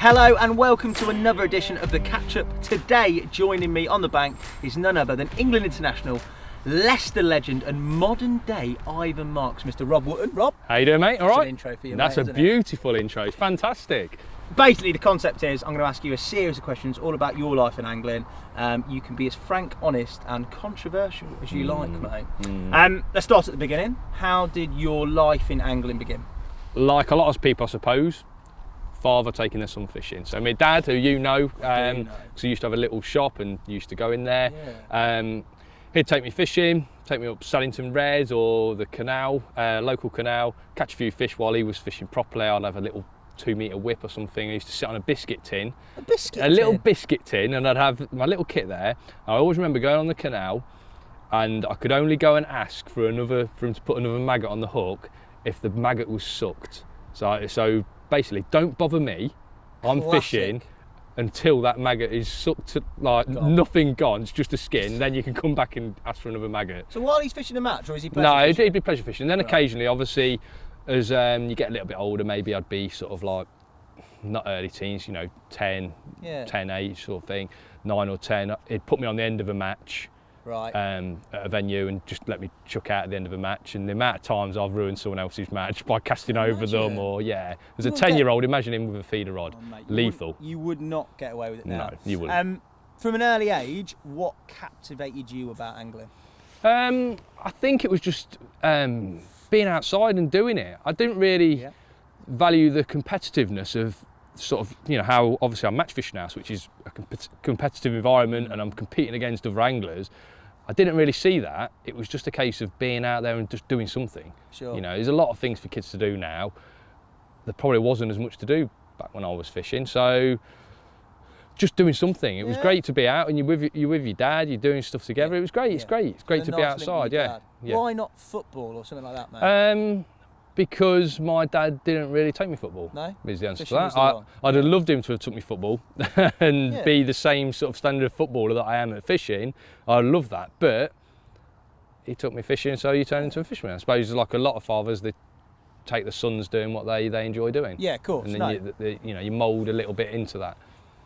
Hello and welcome to another edition of the Catch-Up. Today, joining me on the bank is none other than England international, Leicester legend and modern day Ivan Marks, Mr. Rob Wootton. Rob? How you doing, mate? All right? That's an intro for you, That's mate, a beautiful intro. It's fantastic. Basically, the concept is I'm going to ask you a series of questions all about your life in angling. You can be as frank, honest and controversial as you like, mate. Let's start at the beginning. How did your life in angling begin? Like a lot of people, I suppose, father taking their son fishing. So my dad, who you know, because he used to have a little shop and used to go in there, he'd take me fishing, take me up Sallington Reds or the canal, local canal, catch a few fish while he was fishing properly. I'd have a little 2-metre whip or something. I used to sit on a biscuit tin. A little biscuit tin, and I'd have my little kit there. I always remember going on the canal and I could only go and ask for him to put another maggot on the hook if the maggot was sucked. So basically, don't bother me. I'm fishing until that maggot is sucked to nothing gone. It's just a skin. Then you can come back and ask for another maggot. So while he's fishing a match, or is he pleasure fishing? No, it'd be pleasure fishing. Then occasionally, obviously, as you get a little bit older, maybe I'd be sort of like, not early teens, 10, 10 age sort of thing, 9 or 10. He'd put me on the end of a match. Right. At a venue and just let me chuck out at the end of a match, and the amount of times I've ruined someone else's match by casting over them, or as a 10-year-old, imagine him with a feeder rod, lethal. You would not get away with it now. No, you wouldn't. From an early age, what captivated you about angling? I think it was just being outside and doing it. I didn't really value the competitiveness of sort of, how obviously I'm match fishing now, which is a competitive environment and I'm competing against other anglers. I didn't really see that. It was just a case of being out there and just doing something. Sure. There's a lot of things for kids to do now. There probably wasn't as much to do back when I was fishing. So just doing something. It was great to be out and you're with your dad, you're doing stuff together. It was great. It's great. It's great to be outside. Yeah. Why not football or something like that, mate? Because my dad didn't really take me football. No? Is the answer to that. I'd have loved him to have took me football and be the same sort of standard of footballer that I am at fishing. I love that. But he took me fishing, so you turn into a fisherman. I suppose like a lot of fathers, they take the sons doing what they enjoy doing. Yeah, of course. And then you mould a little bit into that.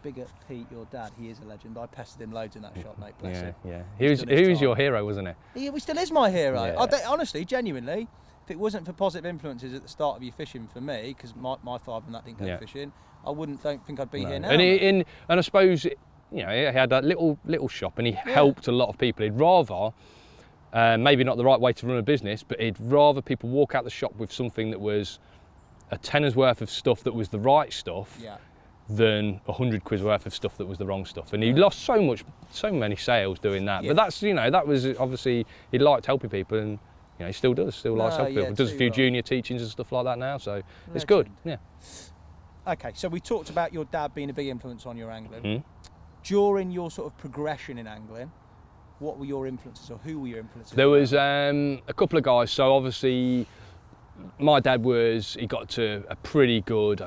Big up Pete, your dad, he is a legend. I pestered him loads in that shot, mate, bless him. Yeah. He was your hero, wasn't he? He still is my hero. Yeah. Honestly, genuinely, if it wasn't for positive influences at the start of your fishing for me, because my father and that didn't go fishing, I don't think I'd be here now. And I suppose, he had that little shop and he helped a lot of people. He'd rather, maybe not the right way to run a business, but he'd rather people walk out the shop with something that was a tenner's worth of stuff that was the right stuff than 100 quid's worth of stuff that was the wrong stuff. And he lost so many sales doing that. But that's, that was obviously, he liked helping people, and he still does, likes helping people. Does a few junior teachings and stuff like that now, so it's good. Yeah. Okay, so we talked about your dad being a big influence on your angling. During your sort of progression in angling, what were your influences, or who were your influences? There was a couple of guys. So obviously, my dad he got to a pretty good,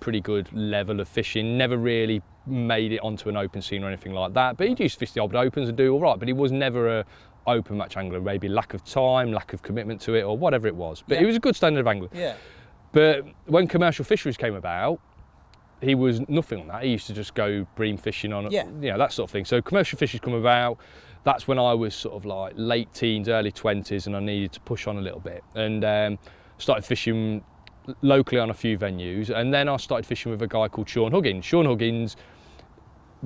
pretty good level of fishing. Never really made it onto an open scene or anything like that. But he used to fish the odd opens and do all right. But he was never a open match angler. Maybe lack of time, lack of commitment to it, or whatever it was. But he was a good standard of angler. Yeah. But when commercial fisheries came about, he was nothing on that. He used to just go bream fishing on, that sort of thing. So commercial fisheries come about. That's when I was sort of like late teens, early 20s, and I needed to push on a little bit. And started fishing locally on a few venues. And then I started fishing with a guy called Sean Huggins. Sean Huggins,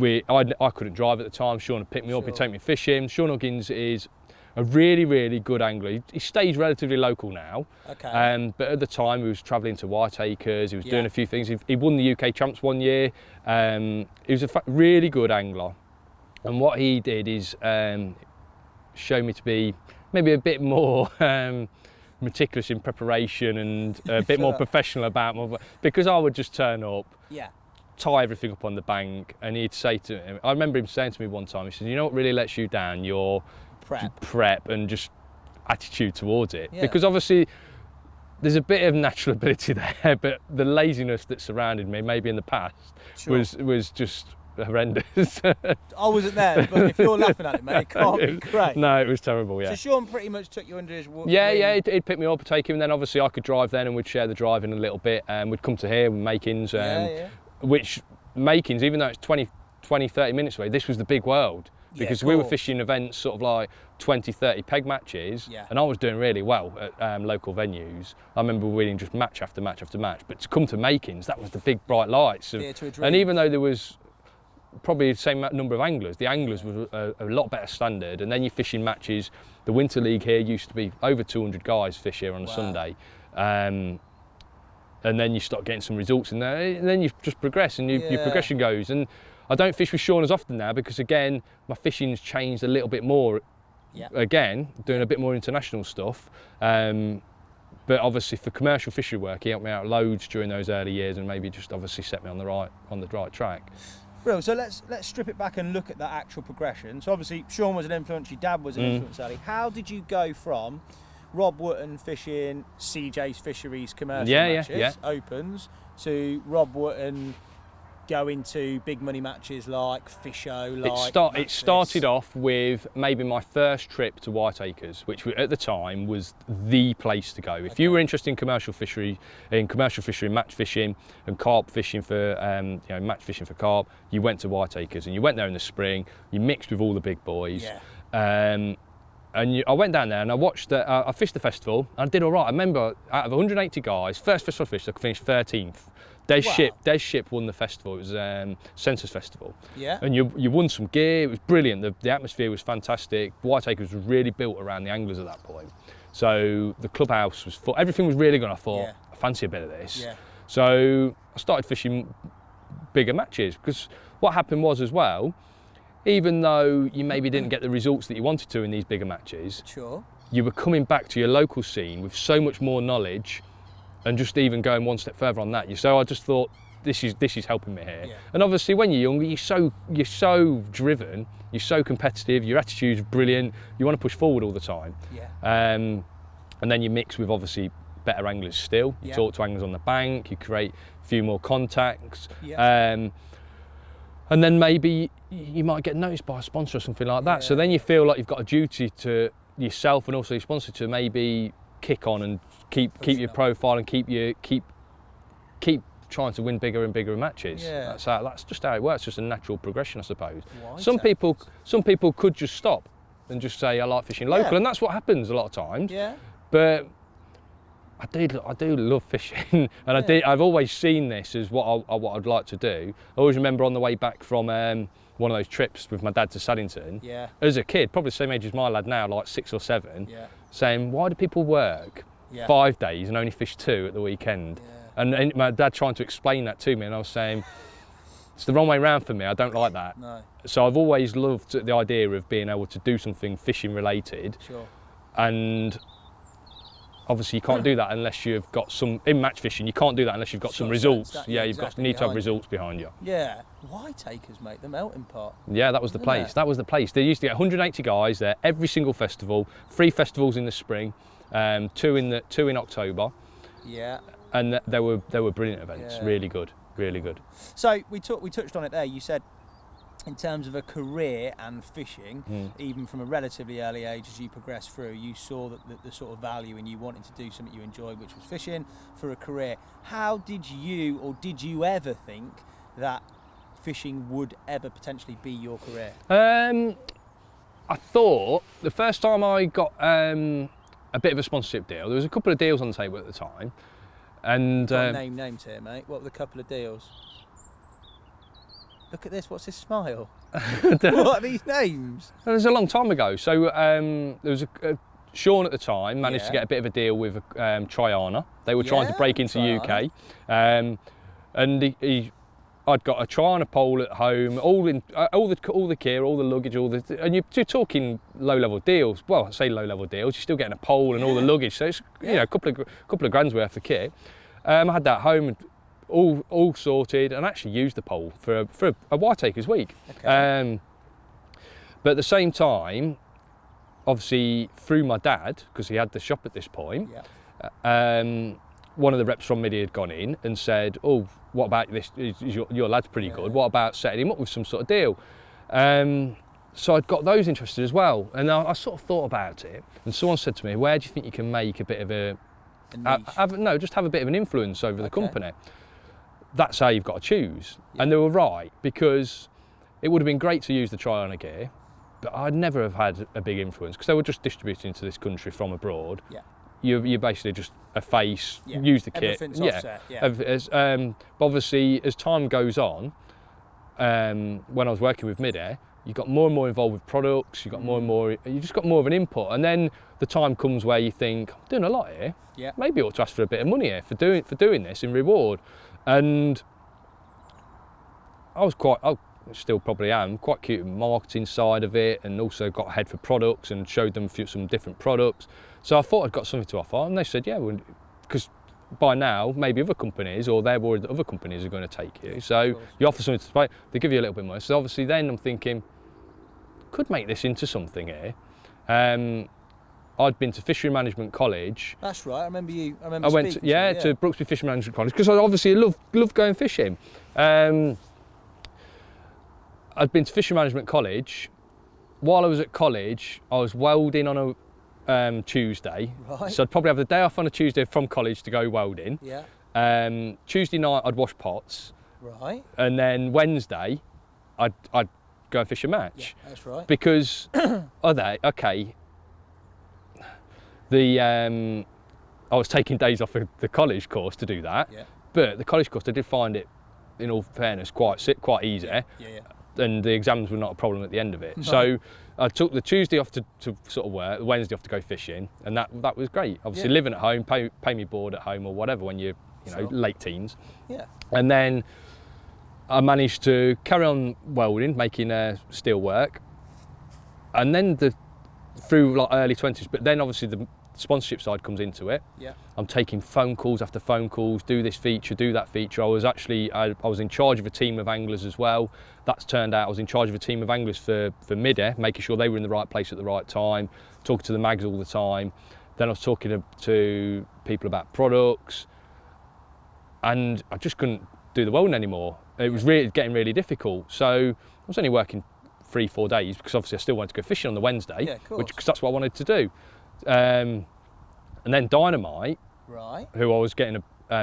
I couldn't drive at the time. Sean would pick me up, he'd take me fishing. Sean Huggins is a really, really good angler. He stays relatively local now. Okay. But at the time, he was travelling to Whiteacres. He was doing a few things. He won the UK Champs one year. He was a really good angler. And what he did is show me to be maybe a bit more meticulous in preparation and a bit more professional about my, because I would just turn up, tie everything up on the bank, and he'd say to him, I remember him saying to me one time, he said, what really lets you down? Your prep and just attitude towards it. Because obviously there's a bit of natural ability there, but the laziness that surrounded me, maybe in the past, was just horrendous. I wasn't there, but if you're laughing at it, mate, it can't be great. No, it was terrible, So Sean pretty much took you under his wing? He'd pick me up, take him, and then obviously I could drive then, and we'd share the driving a little bit, and we'd come to here with makings. which makings, even though it's 20, 30 minutes away, this was the big world. Because we were fishing events sort of like 20, 30 peg matches, and I was doing really well at local venues. I remember winning just match after match after match. But to come to makings, that was the big bright lights. And even though there was probably the same number of anglers, the anglers were a lot better standard. And then you're fishing matches. The Winter League here used to be over 200 guys fish here on a Sunday. And then you start getting some results in there, and then you just progress, and your progression goes. And I don't fish with Sean as often now because, again, my fishing's changed a little bit more. Again, doing a bit more international stuff. But obviously for commercial fishery work, he helped me out loads during those early years, and maybe just obviously set me on the right track. Brilliant. So let's strip it back and look at that actual progression. So obviously Sean was an influence, your dad was an influence, Ali. How did you go from Rob Wootton fishing CJ's Fisheries commercial matches, opens, to Rob Wootton going to big money matches like Fisho, like it started off with maybe my first trip to Whiteacres, which at the time was the place to go. If you were interested in commercial fishery, match fishing and carp fishing for match fishing for carp, you went to Whiteacres, and you went there in the spring. You mixed with all the big boys. I went down there and I watched. I fished the festival and I did all right. I remember out of 180 guys, first festival I fished, I finished 13th. Des Ship won the festival. It was Census Festival. And you won some gear. It was brilliant. The atmosphere was fantastic. Whiteacres was really built around the anglers at that point. So the clubhouse was full. Everything was really good. I thought, I fancy a bit of this. So I started fishing bigger matches, because what happened was as well, even though you maybe didn't get the results that you wanted to in these bigger matches, you were coming back to your local scene with so much more knowledge, and just even going one step further on that. So I just thought, this is helping me here. And obviously when you're younger, you're so driven, you're so competitive, your attitude's brilliant, you want to push forward all the time. And then you mix with obviously better anglers still. You talk to anglers on the bank, you create a few more contacts. And then maybe you might get noticed by a sponsor or something like that. So then you feel like you've got a duty to yourself and also your sponsor to maybe kick on and keep your profile and keep trying to win bigger and bigger matches. That's just how it works. Just a natural progression, I suppose. Some people could just stop and just say, I like fishing local, and that's what happens a lot of times. But I do love fishing, and I've always seen this as what I'd like to do. I always remember on the way back from one of those trips with my dad to Saddington, as a kid, probably the same age as my lad now, like 6 or 7, saying, why do people work 5 days and only fish 2 at the weekend? And my dad trying to explain that to me, and I was saying, it's the wrong way round for me, I don't like that. So I've always loved the idea of being able to do something fishing related. And obviously you can't do that unless you've got some, in match fishing, you can't do that unless you've got some results. You need to have results behind you. Whiteacres, mate, the melting pot. That was the place. That was the place. They used to get 180 guys there every single festival, 3 festivals in the spring, 2 in October. And they were brilliant events, really good. So we touched on it there. You said, in terms of a career and fishing, even from a relatively early age as you progressed through, you saw that the sort of value in you wanting to do something you enjoyed, which was fishing, for a career. How did you ever think that fishing would ever potentially be your career? I thought the first time I got a bit of a sponsorship deal, there was a couple of deals on the table at the time. And names here, mate. What were the couple of deals? Look at this, what's this smile? What are these names? It was a long time ago. So there was Sean at the time managed to get a bit of a deal with Triana. They were trying to break into Triana. UK. And I'd got a Triana pole at home, all the gear, all the luggage, and you're talking low-level deals. Well, I say low-level deals, you're still getting a pole and all the luggage, so it's a couple of grand's worth of kit. I had that home, all sorted, and actually used the pole for a Whiteacres week. But at the same time, obviously through my dad, because he had the shop at this point, one of the reps from Midi had gone in and said, oh, what about this? Your lad's pretty good. What about setting him up with some sort of deal? So I'd got those interested as well. And I sort of thought about it. And someone said to me, where do you think you can make a bit of just have a bit of an influence over the company? that's how you've got to choose. Yeah. And they were right, because it would have been great to use the Triana gear, but I'd never have had a big influence because they were just distributing into this country from abroad. Yeah. You're basically just a face, use the kit. Everything's offset, yeah. But obviously, as time goes on, when I was working with Mid-Air, you got more and more involved with products, you got more and more, you just got more of an input. And then the time comes where you think, I'm doing a lot here. Yeah. Maybe I ought to ask for a bit of money here for doing this in reward. And I still probably am, quite cute with the marketing side of it, and also got a head for products and showed them some different products. So I thought I'd got something to offer, and they said, yeah, because by now, maybe other companies, or they're worried that other companies are going to take you. So you offer something to play, they give you a little bit more. So obviously then I'm thinking, could make this into something here. I'd been to Fishery Management College. That's right, I remember I went to, to Brooksby Fishery Management College, because I obviously love going fishing. I'd been to Fishery Management College. While I was at college, I was welding on a Tuesday. Right. So I'd probably have the day off on a Tuesday from college to go welding. Yeah. Tuesday night I'd wash pots. Right. And then Wednesday I'd go and fish a match. Yeah, that's right. Because I was taking days off of the college course to do that. Yeah. But the college course, I did find it, in all fairness, quite easy. Yeah. And the exams were not a problem at the end of it. No. So I took the Tuesday off to sort of work, the Wednesday off to go fishing, and that was great. Obviously living at home, pay me board at home or whatever when you're late teens. Yeah. And then I managed to carry on welding, making steel work, and then through like early 20s. But then obviously the sponsorship side comes into it. Yeah. I'm taking phone calls after phone calls, do this feature, do that feature. I was in charge of a team of anglers as well. That's turned out I was in charge of a team of anglers for Mid-Air, making sure they were in the right place at the right time, talking to the mags all the time. Then I was talking to people about products, and I just couldn't do the welding anymore. It was getting really difficult. So I was only working 3-4 days, because obviously I still wanted to go fishing on the Wednesday, because that's what I wanted to do. And then Dynamite, right, who I was getting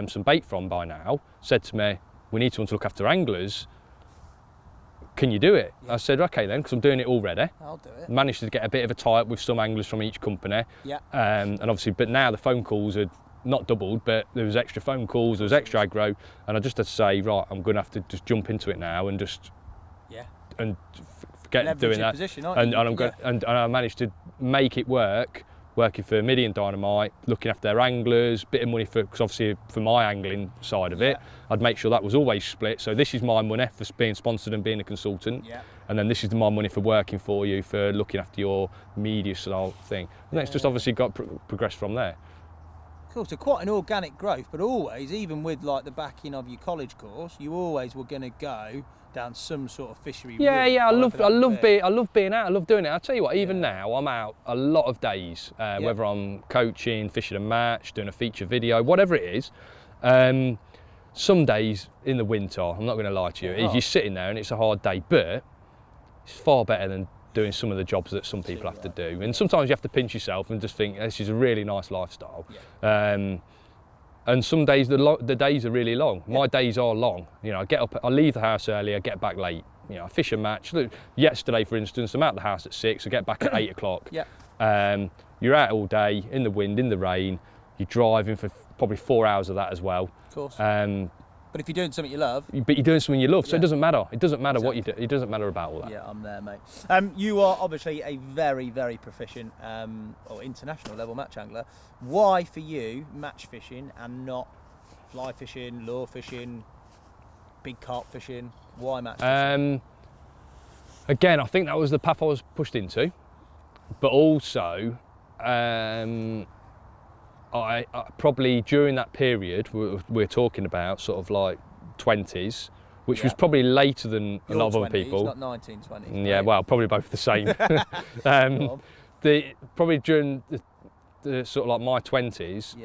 some bait from by now, said to me, we need someone to look after anglers. Can you do it? Yeah. I said, okay then, because I'm doing it already. I'll do it. Managed to get a bit of a tie-up with some anglers from each company. Yeah. And obviously, but now the phone calls had not doubled, but there was extra phone calls, there was extra aggro, and I just had to say, right, I'm going to have to just jump into it now and just forget leverage doing your that. Position, and I'm going, and I managed to make it work. Working for Midi and Dynamite, looking after their anglers, bit of money because obviously for my angling side of it, I'd make sure that was always split. So this is my money for being sponsored and being a consultant, and then this is my money for working for you, for looking after your media style thing. And then it's just obviously got progressed from there. Cool, so quite an organic growth, but always, even with like the backing of your college course, you always were going to go down some sort of fishery route. I love being out. I love doing it. I'll tell you what, even now I'm out a lot of days, whether I'm coaching, fishing a match, doing a feature video, whatever it is. Some days in the winter, I'm not going to lie to you, you're sitting there and it's a hard day, but it's far better than doing some of the jobs that some people have to do. And sometimes you have to pinch yourself and just think, this is a really nice lifestyle. And some days the days are really long. My days are long. You know, I leave the house early, I get back late. You know, I fish a match. Look, yesterday, for instance, I'm out the house at 6, I get back at 8 o'clock. You're out all day, in the wind, in the rain. You're driving for probably 4 hours of that as well. Of course. But if you're doing something you love. But you're doing something you love, so it doesn't matter. It doesn't matter what you do. It doesn't matter about all that. Yeah, I'm there, mate. You are obviously a very, very proficient or international level match angler. Why for you match fishing and not fly fishing, lure fishing, big carp fishing? Why match fishing? Again, I think that was the path I was pushed into, but also I probably during that period we're talking about sort of like 20s, which was probably later than a lot of other people. Not 1920s. Yeah, well, probably both the same. Probably during the sort of like my 20s,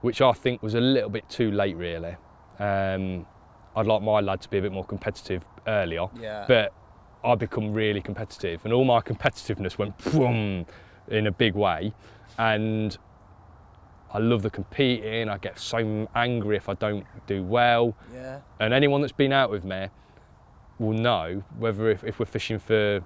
which I think was a little bit too late really. I'd like my lad to be a bit more competitive earlier, but I become really competitive, and all my competitiveness went boom in a big way, and I love the competing. I get so angry if I don't do well. Yeah. And anyone that's been out with me will know whether if we're fishing for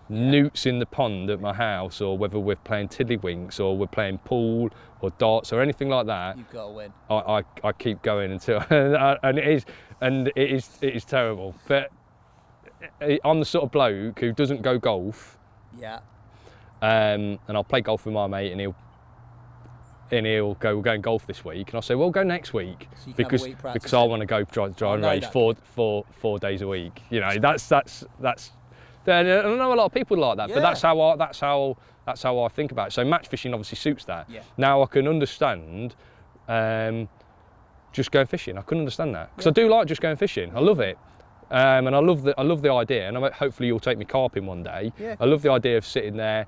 newts in the pond at my house, or whether we're playing tiddlywinks, or we're playing pool or darts or anything like that. You've got to win. I keep going until and it is terrible. But I'm the sort of bloke who doesn't go golf. Yeah. And I'll play golf with my mate, and he'll go, we're going golf this week, and I'll say, well, go next week, So because I want to go dry and range 4 days a week. You know, that's. I know a lot of people like that, but that's how I think about it. So match fishing obviously suits that. Yeah. Now I can understand just going fishing. I can understand that because I do like just going fishing. I love it, and I love the idea. And hopefully you'll take me carping one day. Yeah. I love the idea of sitting there.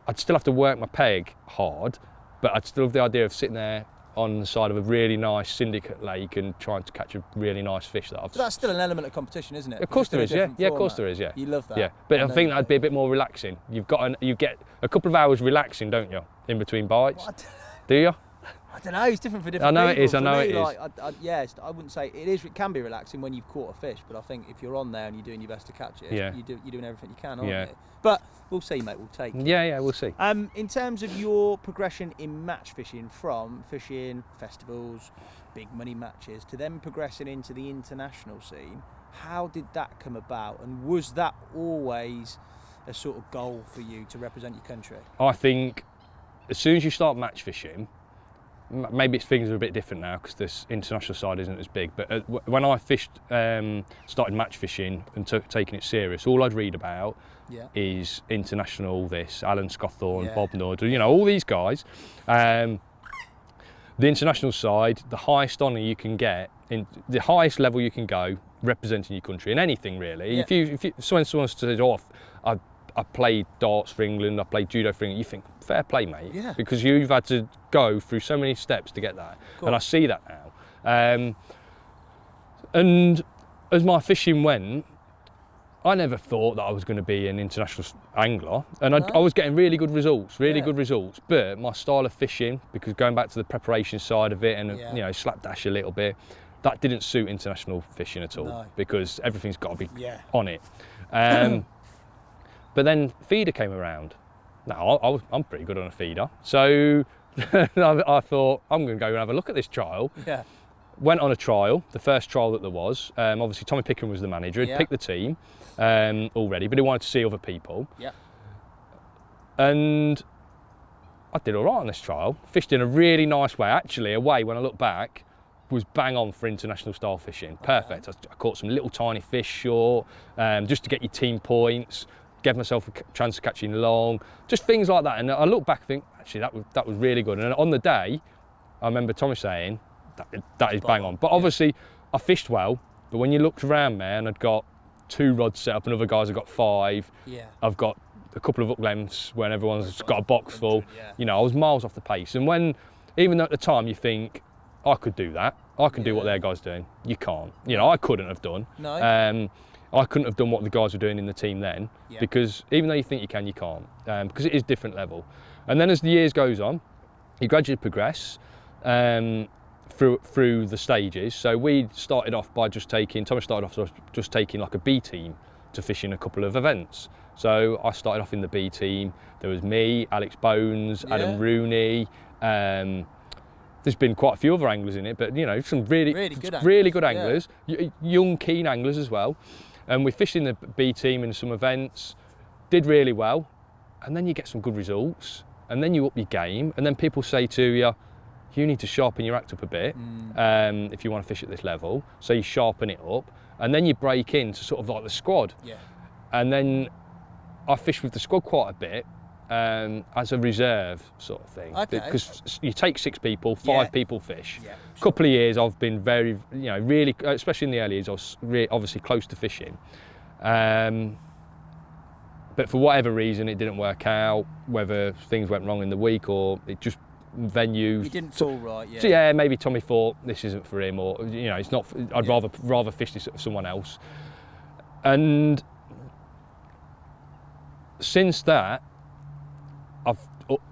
I'd still have to work my peg hard, but I'd still love the idea of sitting there on the side of a really nice syndicate lake and trying to catch a really nice fish that I've... But that's still an element of competition, isn't it? Of course there is, yeah. Yeah, of course there is, yeah. You love that. Yeah, but I think that'd be a bit more relaxing. You get a couple of hours relaxing, don't you, in between bites? What? Do you? I don't know. It's different for different people. I know it is. For I know me, it is. Yes, I wouldn't say it is. It can be relaxing when you've caught a fish, but I think if you're on there and you're doing your best to catch it, you're doing everything you can, aren't you? But we'll see, mate. We'll take it. Yeah, we'll see. In terms of your progression in match fishing, from fishing festivals, big money matches, to then progressing into the international scene, how did that come about? And was that always a sort of goal for you to represent your country? I think as soon as you start match fishing, maybe things are a bit different now because this international side isn't as big, but when I fished, started match fishing and taking it serious, all I'd read about is international this, Alan Scotthorne, Bob Nudd, you know, all these guys. The international side, the highest honour you can get, in the highest level you can go representing your country in anything really. If you when someone says, oh, I played darts for England, I played judo for England, you think, fair play, mate. Yeah. Because you've had to go through so many steps to get that. Cool. And I see that now. And as my fishing went, I never thought that I was going to be an international angler. And I was getting really good results, But my style of fishing, because going back to the preparation side of it and, you know, slapdash a little bit, that didn't suit international fishing at all because everything's got to be on it. But then feeder came around. Now, I'm pretty good on a feeder. So I thought, I'm going to go and have a look at this trial. Yeah. Went on a trial, the first trial that there was. Obviously, Tommy Pickering was the manager. He'd picked the team already, but he wanted to see other people. Yeah. And I did all right on this trial. Fished in a really nice way. Actually, a way, when I look back, was bang on for international style fishing. Perfect. I caught some little tiny fish short, just to get your team points. Gave myself a chance of catching long, just things like that. And I look back and think, actually, that was really good. And on the day, I remember Tommy saying, that is bang on. But obviously, I fished well, but when you looked around me and I'd got 2 rods set up and other guys have got 5, I've got a couple of hook lengths when everyone's got a box full, you know, I was miles off the pace. And even at the time you think, I could do that, I can do what their guys doing, you can't. You know, I couldn't have done. No. I couldn't have done what the guys were doing in the team then, because even though you think you can, you can't, because it is different level. And then as the years goes on, you gradually progress through the stages. So we started off by Tommy started off just taking like a B team to fish in a couple of events. So I started off in the B team. There was me, Alex Bones, Adam Rooney. There's been quite a few other anglers in it, but you know, some really good anglers, young, keen anglers as well. And we fished in the B team in some events, did really well, and then you get some good results, and then you up your game, and then people say to you, you need to sharpen your act up a bit if you want to fish at this level. So you sharpen it up, and then you break into sort of like the squad. Yeah. And then I fished with the squad quite a bit as a reserve sort of thing. Okay. Because you take 6 people, 5 people fish. Yeah, sure. Couple of years I've been very, you know, really, especially in the early years, I was obviously close to fishing. But for whatever reason, it didn't work out, whether things went wrong in the week or it just venues. You didn't fall right, So yeah, maybe Tommy thought this isn't for him, or you know, it's not. I'd rather fish this for someone else. And since that, I've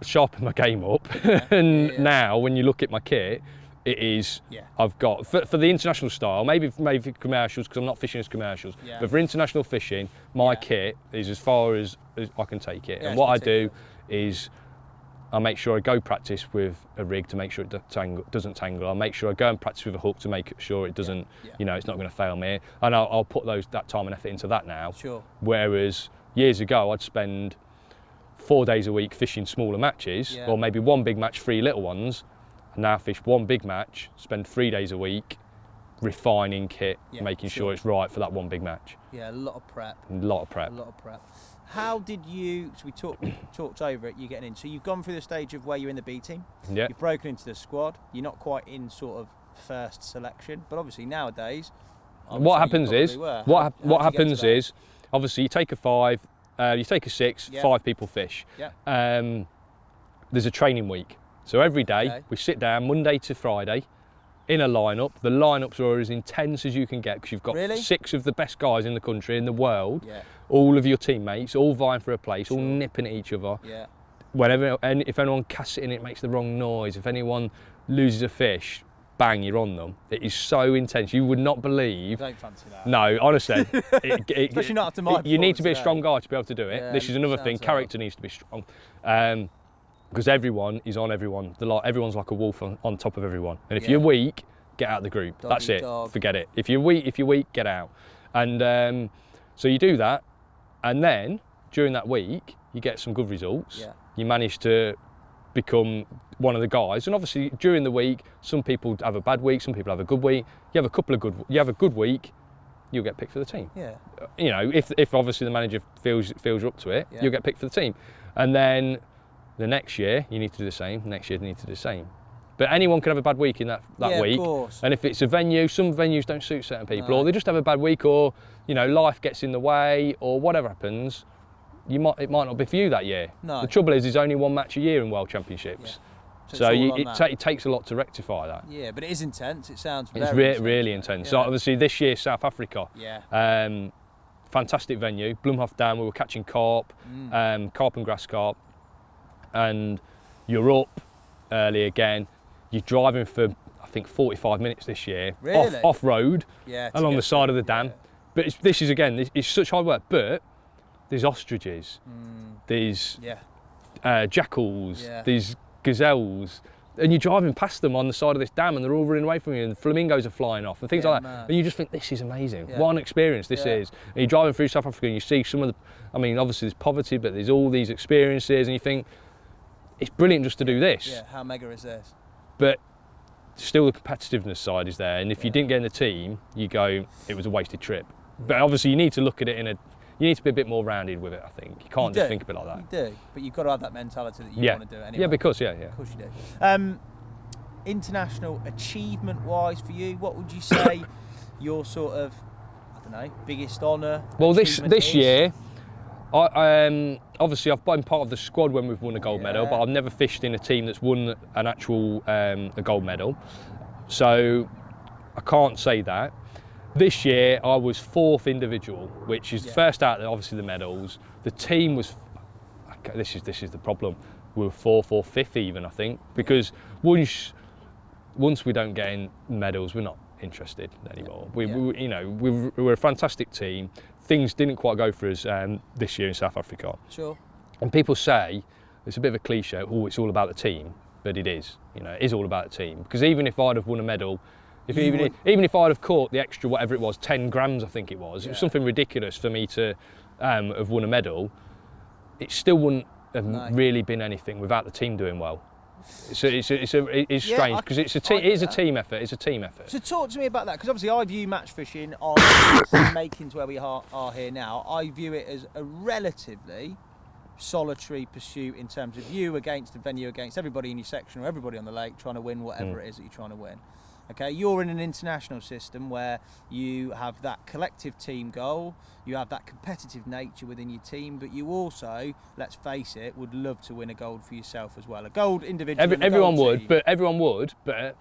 sharpened my game up, and now when you look at my kit, it is. I've got for the international style, maybe for commercials because I'm not fishing as commercials, but for international fishing, my kit is as far as I can take it. And what I do is I make sure I go practice with a rig to make sure it doesn't tangle. I make sure I go and practice with a hook to make sure it doesn't, you know, it's not going to fail me. And I'll put that time and effort into that now. Sure. Whereas years ago, I'd spend 4 days a week fishing smaller matches, or maybe one big match, 3 little ones. And now I fish one big match, spend 3 days a week refining kit, making sure it's right for that one big match. Yeah, a lot of prep. A lot of prep. How did you, so we talked over it, you getting in, so you've gone through the stage of where you're in the B team, you've broken into the squad, you're not quite in sort of first selection, but obviously nowadays, what happens is, obviously you take a 5, you take a 6, 5 people fish. There's a training week. So every day we sit down Monday to Friday in a lineup. The lineups are as intense as you can get because you've got 6 of the best guys in the country, in the world, all of your teammates, all vying for a place, all nipping at each other. If anyone casts it in, it makes the wrong noise. If anyone loses a fish, bang, you're on them. It is so intense. You would not believe. I don't fancy that. No, honestly. Especially not after my You need to be a strong guy to be able to do it. This is another thing. Character needs to be strong. Because everyone is on everyone. Everyone's like a wolf on top of everyone. And if you're weak, get out of the group. That's it. Forget it. If you're weak, get out. And so you do that, and then during that week, you get some good results. You manage to become one of the guys. And obviously, during the week, some people have a bad week, some people have a good week. You have a good week, you'll get picked for the team. You know, if obviously the manager feels you're up to it, you'll get picked for the team. And then the next year, you need to do the same. Next year, you need to do the same. But anyone can have a bad week in that week. Of course. And if it's a venue, some venues don't suit certain people, or they just have a bad week, or you know, life gets in the way, or whatever happens. It might not be for you that year. No. The trouble is, there's only one match a year in World Championships. So it takes a lot to rectify that. Yeah, but it is intense. It sounds very intense. Really intense. So obviously this year, South Africa. Fantastic venue. Blumhof Dam, we were catching carp, carp and grass carp. And you're up early again. You're driving for, I think, 45 minutes this year. Really? Off road, along the side of the dam. But this is such hard work. But there's ostriches, there's jackals, there's gazelles, and you're driving past them on the side of this dam, and they're all running away from you, and the flamingos are flying off, and things like that. Man. And you just think, this is amazing. What an experience this is. And you're driving through South Africa, and you see some of the, I mean, obviously there's poverty, but there's all these experiences, and you think, it's brilliant just to do this. Yeah, how mega is this? But still the competitiveness side is there, and if you didn't get in the team, you go, it was a wasted trip. But obviously you need to look at it you need to be a bit more rounded with it, I think. You can't just think of it like that. You do, but you've got to have that mentality that you want to do it anyway. Yeah, because, Of course you do. International achievement-wise for you, what would you say your sort of, I don't know, biggest honour? Well, this year, obviously I've been part of the squad when we've won a gold medal, but I've never fished in a team that's won an actual a gold medal, so I can't say that. This year I was 4th individual, which is first out obviously the medals. The team was, this is the problem, we were 4th or 5th even, I think, because once we don't get in medals, we're not interested anymore. We were a fantastic team. Things didn't quite go for us this year in South Africa. Sure. And people say, it's a bit of a cliche, it's all about the team, but it is. You know, it is all about the team. Because even if I'd have won a medal, even if I'd have caught the extra, whatever it was, 10 grams I think it was something ridiculous for me to have won a medal, it still wouldn't have really been anything without the team doing well. So it's strange because it is a team effort. It's a team effort. So talk to me about that, because obviously I view match fishing on making to where we are here now. I view it as a relatively solitary pursuit in terms of you against the venue, against everybody in your section or everybody on the lake trying to win whatever it is that you're trying to win. Okay, you're in an international system where you have that collective team goal, you have that competitive nature within your team, but you also, let's face it, would love to win a gold for yourself as well. A gold individual. Everyone would, but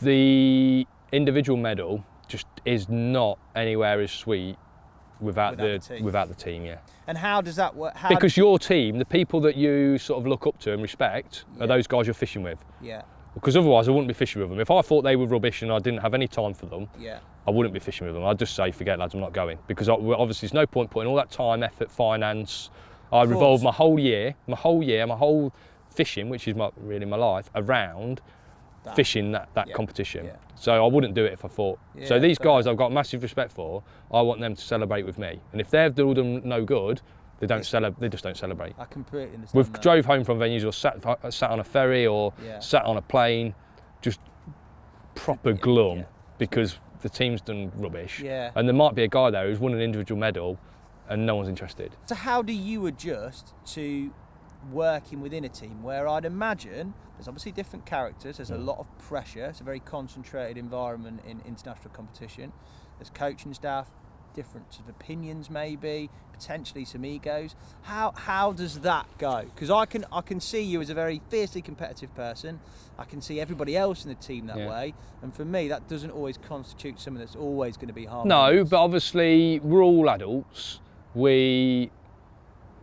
the individual medal just is not anywhere as sweet without the team, yeah. And how does that work? Because your team, the people that you sort of look up to and respect, are those guys you're fishing with. Yeah. Because otherwise I wouldn't be fishing with them. If I thought they were rubbish and I didn't have any time for them, yeah, I wouldn't be fishing with them. I'd just say, forget lads, I'm not going. Because obviously there's no point putting all that time, effort, finance. I revolve my whole fishing, which is really my life, around fishing that competition. Yeah. So I wouldn't do it if I thought. So these guys I've got massive respect for, I want them to celebrate with me. And if they've done no good, they just don't celebrate. I completely understand. We've drove home from venues or sat on a ferry or sat on a plane, just proper glum because the team's done rubbish. Yeah. And there might be a guy there who's won an individual medal and no one's interested. So how do you adjust to working within a team where I'd imagine there's obviously different characters, there's a lot of pressure, it's a very concentrated environment in international competition, there's coaching staff, difference of opinions maybe, potentially some egos. How does that go? Because I can see you as a very fiercely competitive person, I can see everybody else in the team that way, and for me that doesn't always constitute something that's always going to be harmonious. No, but obviously we're all adults, we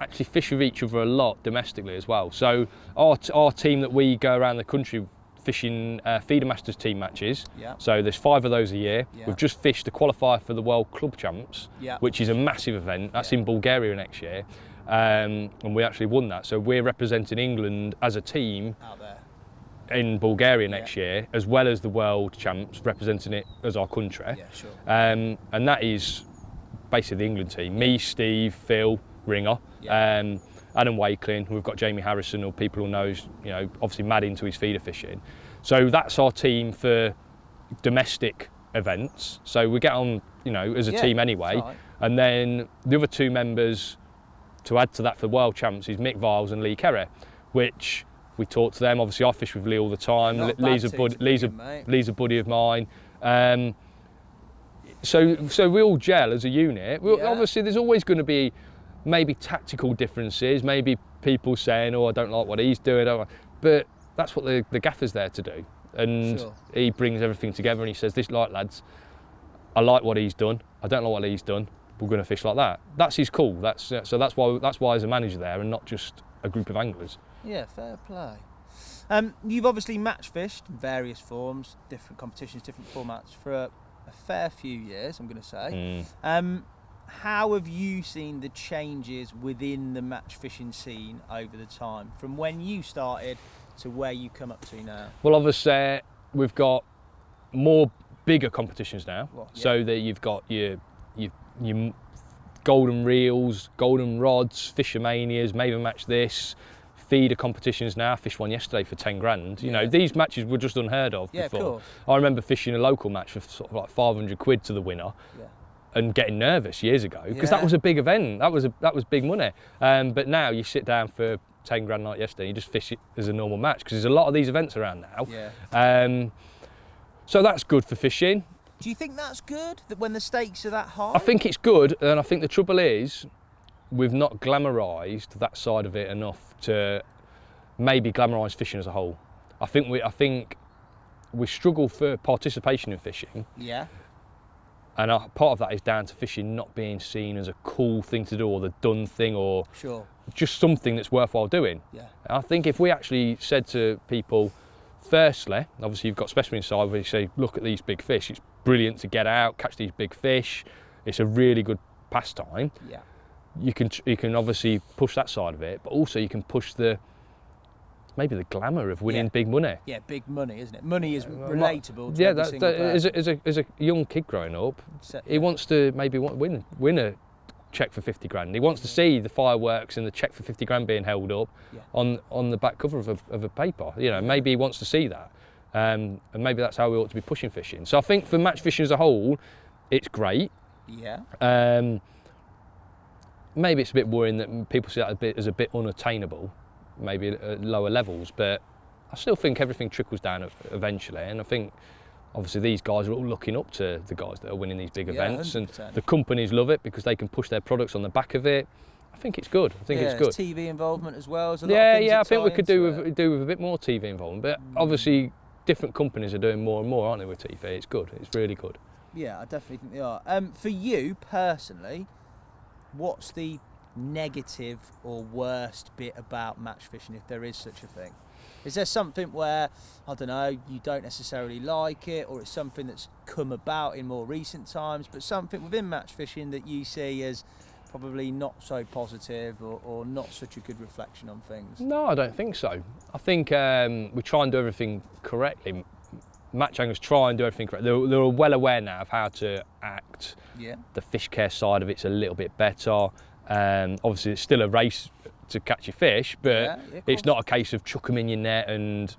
actually fish with each other a lot domestically as well. So our team that we go around the country fishing feeder masters team matches. Yeah. So there's 5 of those a year. Yeah. We've just fished the qualifier for the World Club Champs, which is a massive event. That's in Bulgaria next year, and we actually won that. So we're representing England as a team out there in Bulgaria next year, as well as the World Champs, representing it as our country. Yeah, sure. And that is basically the England team. Me, Steve, Phil, Ringer. Adam Wakeling, we've got Jamie Harrison, or people who knows, obviously mad into his feeder fishing. So that's our team for domestic events. So we get on, as a team anyway. Right. And then the other 2 members to add to that for the World Champs is Mick Viles and Lee Kerry, which we talk to them. Obviously I fish with Lee all the time. Lee's a buddy of mine. So we all gel as a unit. Obviously there's always going to be maybe tactical differences, maybe people saying, I don't like what he's doing, but that's what the gaffer's there to do. And he brings everything together and he says, lads, I like what he's done, I don't like what he's done, we're going to fish like that. That's his call. So that's why there's a manager there and not just a group of anglers. Yeah, fair play. You've obviously match fished in various forms, different competitions, different formats for a fair few years, I'm going to say. How have you seen the changes within the match fishing scene over the time, from when you started to where you come up to now? Well, obviously we've got more bigger competitions now, so that you've got your golden reels, golden rods, Fishermanias, Maven Match this, feeder competitions now. I fished one yesterday for 10 grand. These matches were just unheard of before. Of course. I remember fishing a local match for sort of like 500 quid to the winner. And getting nervous years ago because that was a big event. That was big money. But now you sit down for 10 grand like yesterday, you just fish it as a normal match because there's a lot of these events around now. So that's good for fishing. Do you think that's good, that when the stakes are that high? I think it's good, and I think the trouble is we've not glamorised that side of it enough to maybe glamorise fishing as a whole. I think we struggle for participation in fishing. Yeah. And part of that is down to fishing not being seen as a cool thing to do or the done thing or just something that's worthwhile doing. Yeah. I think if we actually said to people, firstly, obviously you've got specimen side where you say, look at these big fish, it's brilliant to get out, catch these big fish, it's a really good pastime. Yeah. You can obviously push that side of it, but also you can push maybe the glamour of winning big money. Yeah, big money, isn't it? Money is relatable to every single person. As a young kid growing up, he wants to maybe win a cheque for 50 grand. He wants to see the fireworks and the cheque for 50 grand being held up on the back cover of a paper. Maybe he wants to see that. And maybe that's how we ought to be pushing fishing. So I think for match fishing as a whole, it's great. Yeah. Maybe it's a bit worrying that people see that as a bit unattainable, maybe at lower levels, but I still think everything trickles down eventually, and I think obviously these guys are all looking up to the guys that are winning these big events, 100%. And the companies love it because they can push their products on the back of it. I think it's good. I think it's good. TV involvement as well. I think we could do with a bit more TV involvement, but obviously different companies are doing more and more, aren't they, with TV? It's good. It's really good. Yeah, I definitely think they are. For you personally, what's the negative or worst bit about match fishing, if there is such a thing? Is there something where, I don't know, you don't necessarily like it, or it's something that's come about in more recent times, but something within match fishing that you see as probably not so positive or not such a good reflection on things? No, I don't think so. I think we try and do everything correctly. Match anglers try and do everything correctly. They're well aware now of how to act. Yeah. The fish care side of it's a little bit better. Obviously, it's still a race to catch your fish, but it's not a case of chuck them in your net and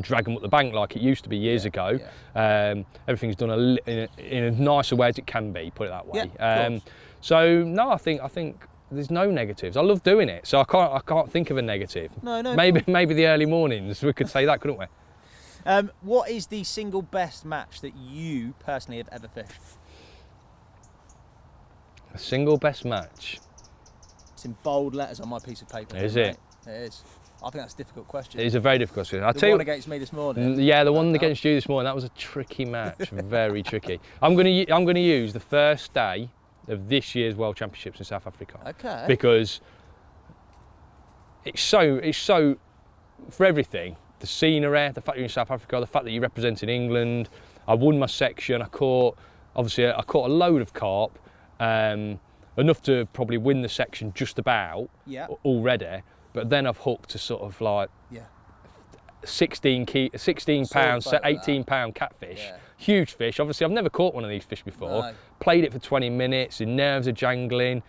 drag them up the bank like it used to be years ago. Everything's done in a nicer way as it can be, put it that way. So no, I think there's no negatives. I love doing it, so I can't think of a negative. No. Maybe the early mornings we could say that, couldn't we? What is the single best match that you personally have ever fished? A single best match. It's in bold letters on my piece of paper. Is it? It is. I think that's a difficult question. It is a very difficult question. The one against me this morning. Yeah, the one against you this morning. That was a tricky match. Very tricky. I'm going to use the first day of this year's World Championships in South Africa. Okay. Because it's so for everything. The scenery, the fact you're in South Africa, the fact that you represented England. I won my section. I caught a load of carp. Enough to probably win the section just about already, but then I've hooked to sort of like 16 pounds, 18 pound catfish, huge fish. Obviously, I've never caught one of these fish before. No. Played it for 20 minutes, your nerves are jangling.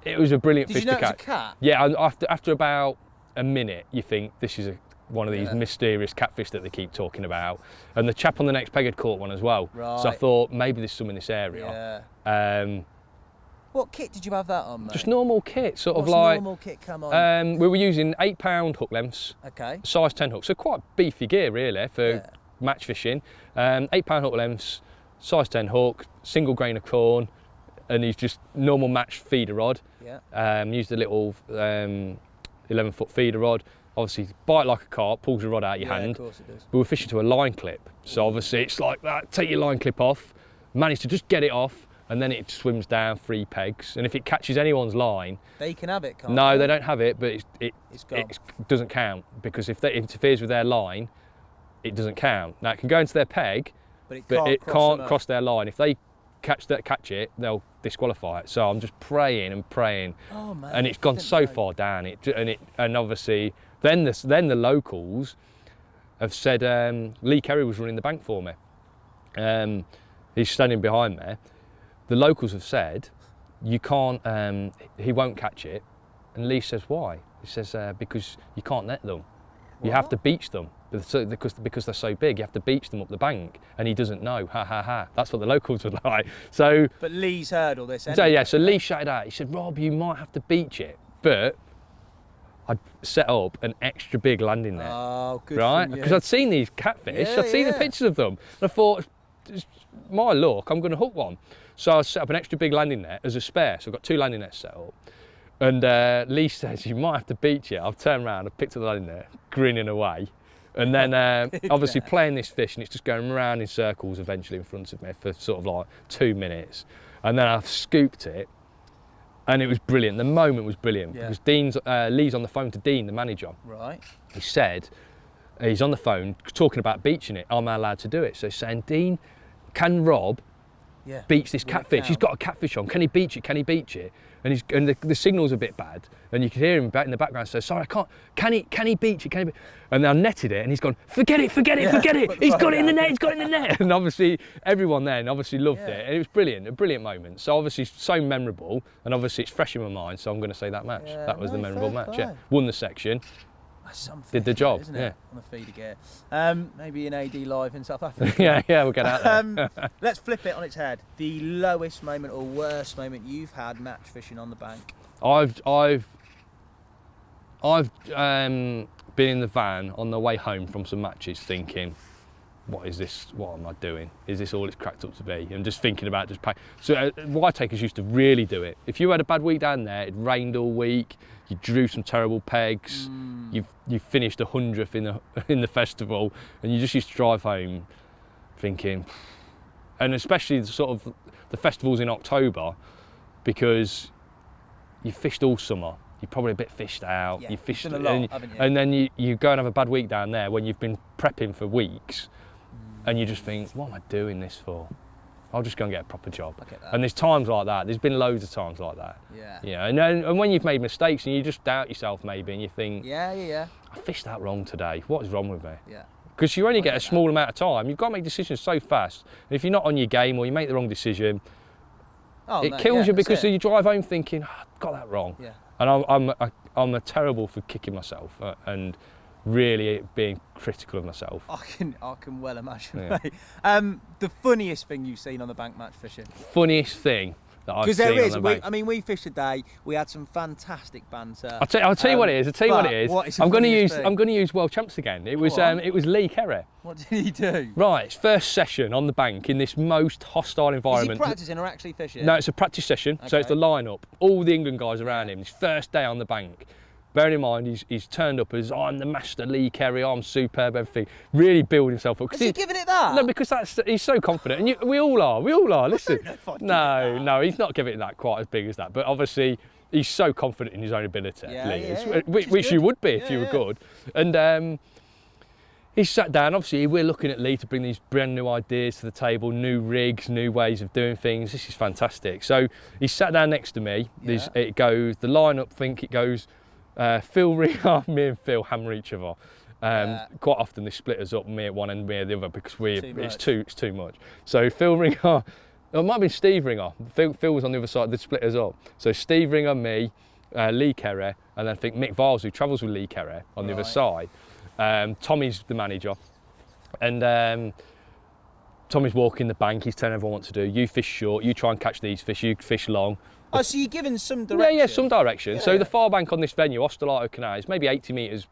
It was a brilliant fish to catch. Did you know it was a cat? Yeah, after about a minute, you think this is one of these mysterious catfish that they keep talking about. And the chap on the next peg had caught one as well. Right. So I thought maybe there's some in this area. Yeah. What kit did you have that on, mate? Just normal kit, sort What's of like. Normal kit come on? We were using 8 pound hook lengths. Okay. Size 10 hooks, so quite beefy gear really for match fishing. 8 pound hook lengths, size 10 hook, single grain of corn, and he's just normal match feeder rod. Yeah. Used a little 11-foot feeder rod. Obviously, bite like a carp, pulls the rod out of your hand. Of course it does. But we're fishing to a line clip, so obviously it's like that. Take your line clip off, manage to just get it off. And then it swims down 3 pegs, and if it catches anyone's line, they can have it. No, they don't have it, but it doesn't count, because if that interferes with their line, it doesn't count. Now it can go into their peg, but it can't cross their line. If they catch it, they'll disqualify it. So I'm just praying and praying, and it's gone so far down. And obviously then the locals have said Lee Kerry was running the bank for me. He's standing behind me. The locals have said, you can't, he won't catch it. And Lee says, why? He says, because you can't net them. You have to beach them. Because they're so big, you have to beach them up the bank. And he doesn't know, ha ha ha. That's what the locals would like. So, but Lee's heard all this anyway. So Lee shouted out, he said, Rob, you might have to beach it. But I'd set up an extra big landing net. Oh, good. Right? Because I'd seen these catfish, I'd seen the pictures of them. And I thought, my luck, I'm going to hook one. So I set up an extra big landing net as a spare. So I've got 2 landing nets set up. And Lee says, you might have to beach it. I've turned around, I've picked up the landing net, grinning away. And then obviously playing this fish, and it's just going around in circles eventually in front of me for sort of like 2 minutes. And then I've scooped it, and it was brilliant. The moment was brilliant, because Lee's on the phone to Dean, the manager. Right. He said, he's on the phone talking about beaching it. Am I allowed to do it? So he's saying, Dean, can Rob beach this catfish? He's got a catfish on. Can he beach it? Can he beach it? And the signal's a bit bad, and you can hear him back in the background say, sorry, I can't. Can he beach it? Can he? And I netted it, and he's gone, forget it. He's got it in the net. He's got it in the net. And obviously everyone then loved it, and it was brilliant, a brilliant moment. So obviously so memorable, and obviously it's fresh in my mind. So I'm going to say that match. That was the memorable match. Yeah, won the section. Did the job, isn't it? On the feeder gear. Maybe an AD live in South Africa. yeah, we'll get out there. Let's flip it on its head. The lowest moment or worst moment you've had match fishing on the bank? I've been in the van on the way home from some matches thinking, what is this? What am I doing? Is this all it's cracked up to be? And just thinking about just paying. So white takers used to really do it. If you had a bad week down there, it rained all week, you drew some terrible pegs, you finished 100th in the festival, and you just used to drive home thinking, and especially the festivals in October, because you fished all summer. You're probably a bit fished out. Yeah, you fished you've done a lot, haven't you? and then you go and have a bad week down there when you've been prepping for weeks, and you just think, what am I doing this for? I'll just go and get a proper job. I get that. And there's times like that. There's been loads of times like that. Yeah. Yeah. And when you've made mistakes and you just doubt yourself maybe, and you think, Yeah. I fished that wrong today. What is wrong with me? Yeah. Because you only get a small amount of time. You've got to make decisions so fast. And if you're not on your game or you make the wrong decision, it kills you because you drive home thinking, I got that wrong. Yeah. And I'm a terrible for kicking myself and really being critical of myself. I can well imagine. Yeah. Mate. The funniest thing you've seen on the bank match fishing? Funniest thing that I've seen Because there is. on the bank. We fished today. We had some fantastic banter. I'll tell you what it is. What I'm going to use World Champs again. It was Lee Kerry. What did he do? Right, it's first session on the bank in this most hostile environment. Is he practicing or actually fishing? No, it's a practice session. So it's the line-up. All the England guys around him. His first day on the bank. Bearing in mind, he's turned up as, I'm the master Lee Kerry, I'm superb, everything. Really building himself up. Is he giving it that? No, because he's so confident. And we all are. Listen. No, he's not giving it that quite as big as that. But obviously, he's so confident in his own ability, which you would be if you were good. And he sat down. Obviously, we're looking at Lee to bring these brand new ideas to the table, new rigs, new ways of doing things. This is fantastic. So he sat down next to me. Yeah. It goes, the lineup, it goes, Phil Ringham, me and Phil hammer each other. Quite often they split us up, me at one end, me at the other, because it's too much. So Phil Ringham, it might have been Steve Ringer. Phil was on the other side, they split us up. So Steve Ringer, me, Lee Kerry, and then I think Mick Viles, who travels with Lee Kerry, on the other side. Tommy's the manager, and Tommy's walking the bank. He's telling everyone what to do. You fish short, you try and catch these fish, you fish long. Oh, so you're giving some direction? Yeah, some direction. So the far bank on this venue, Ostolato Canal, is maybe 80 metres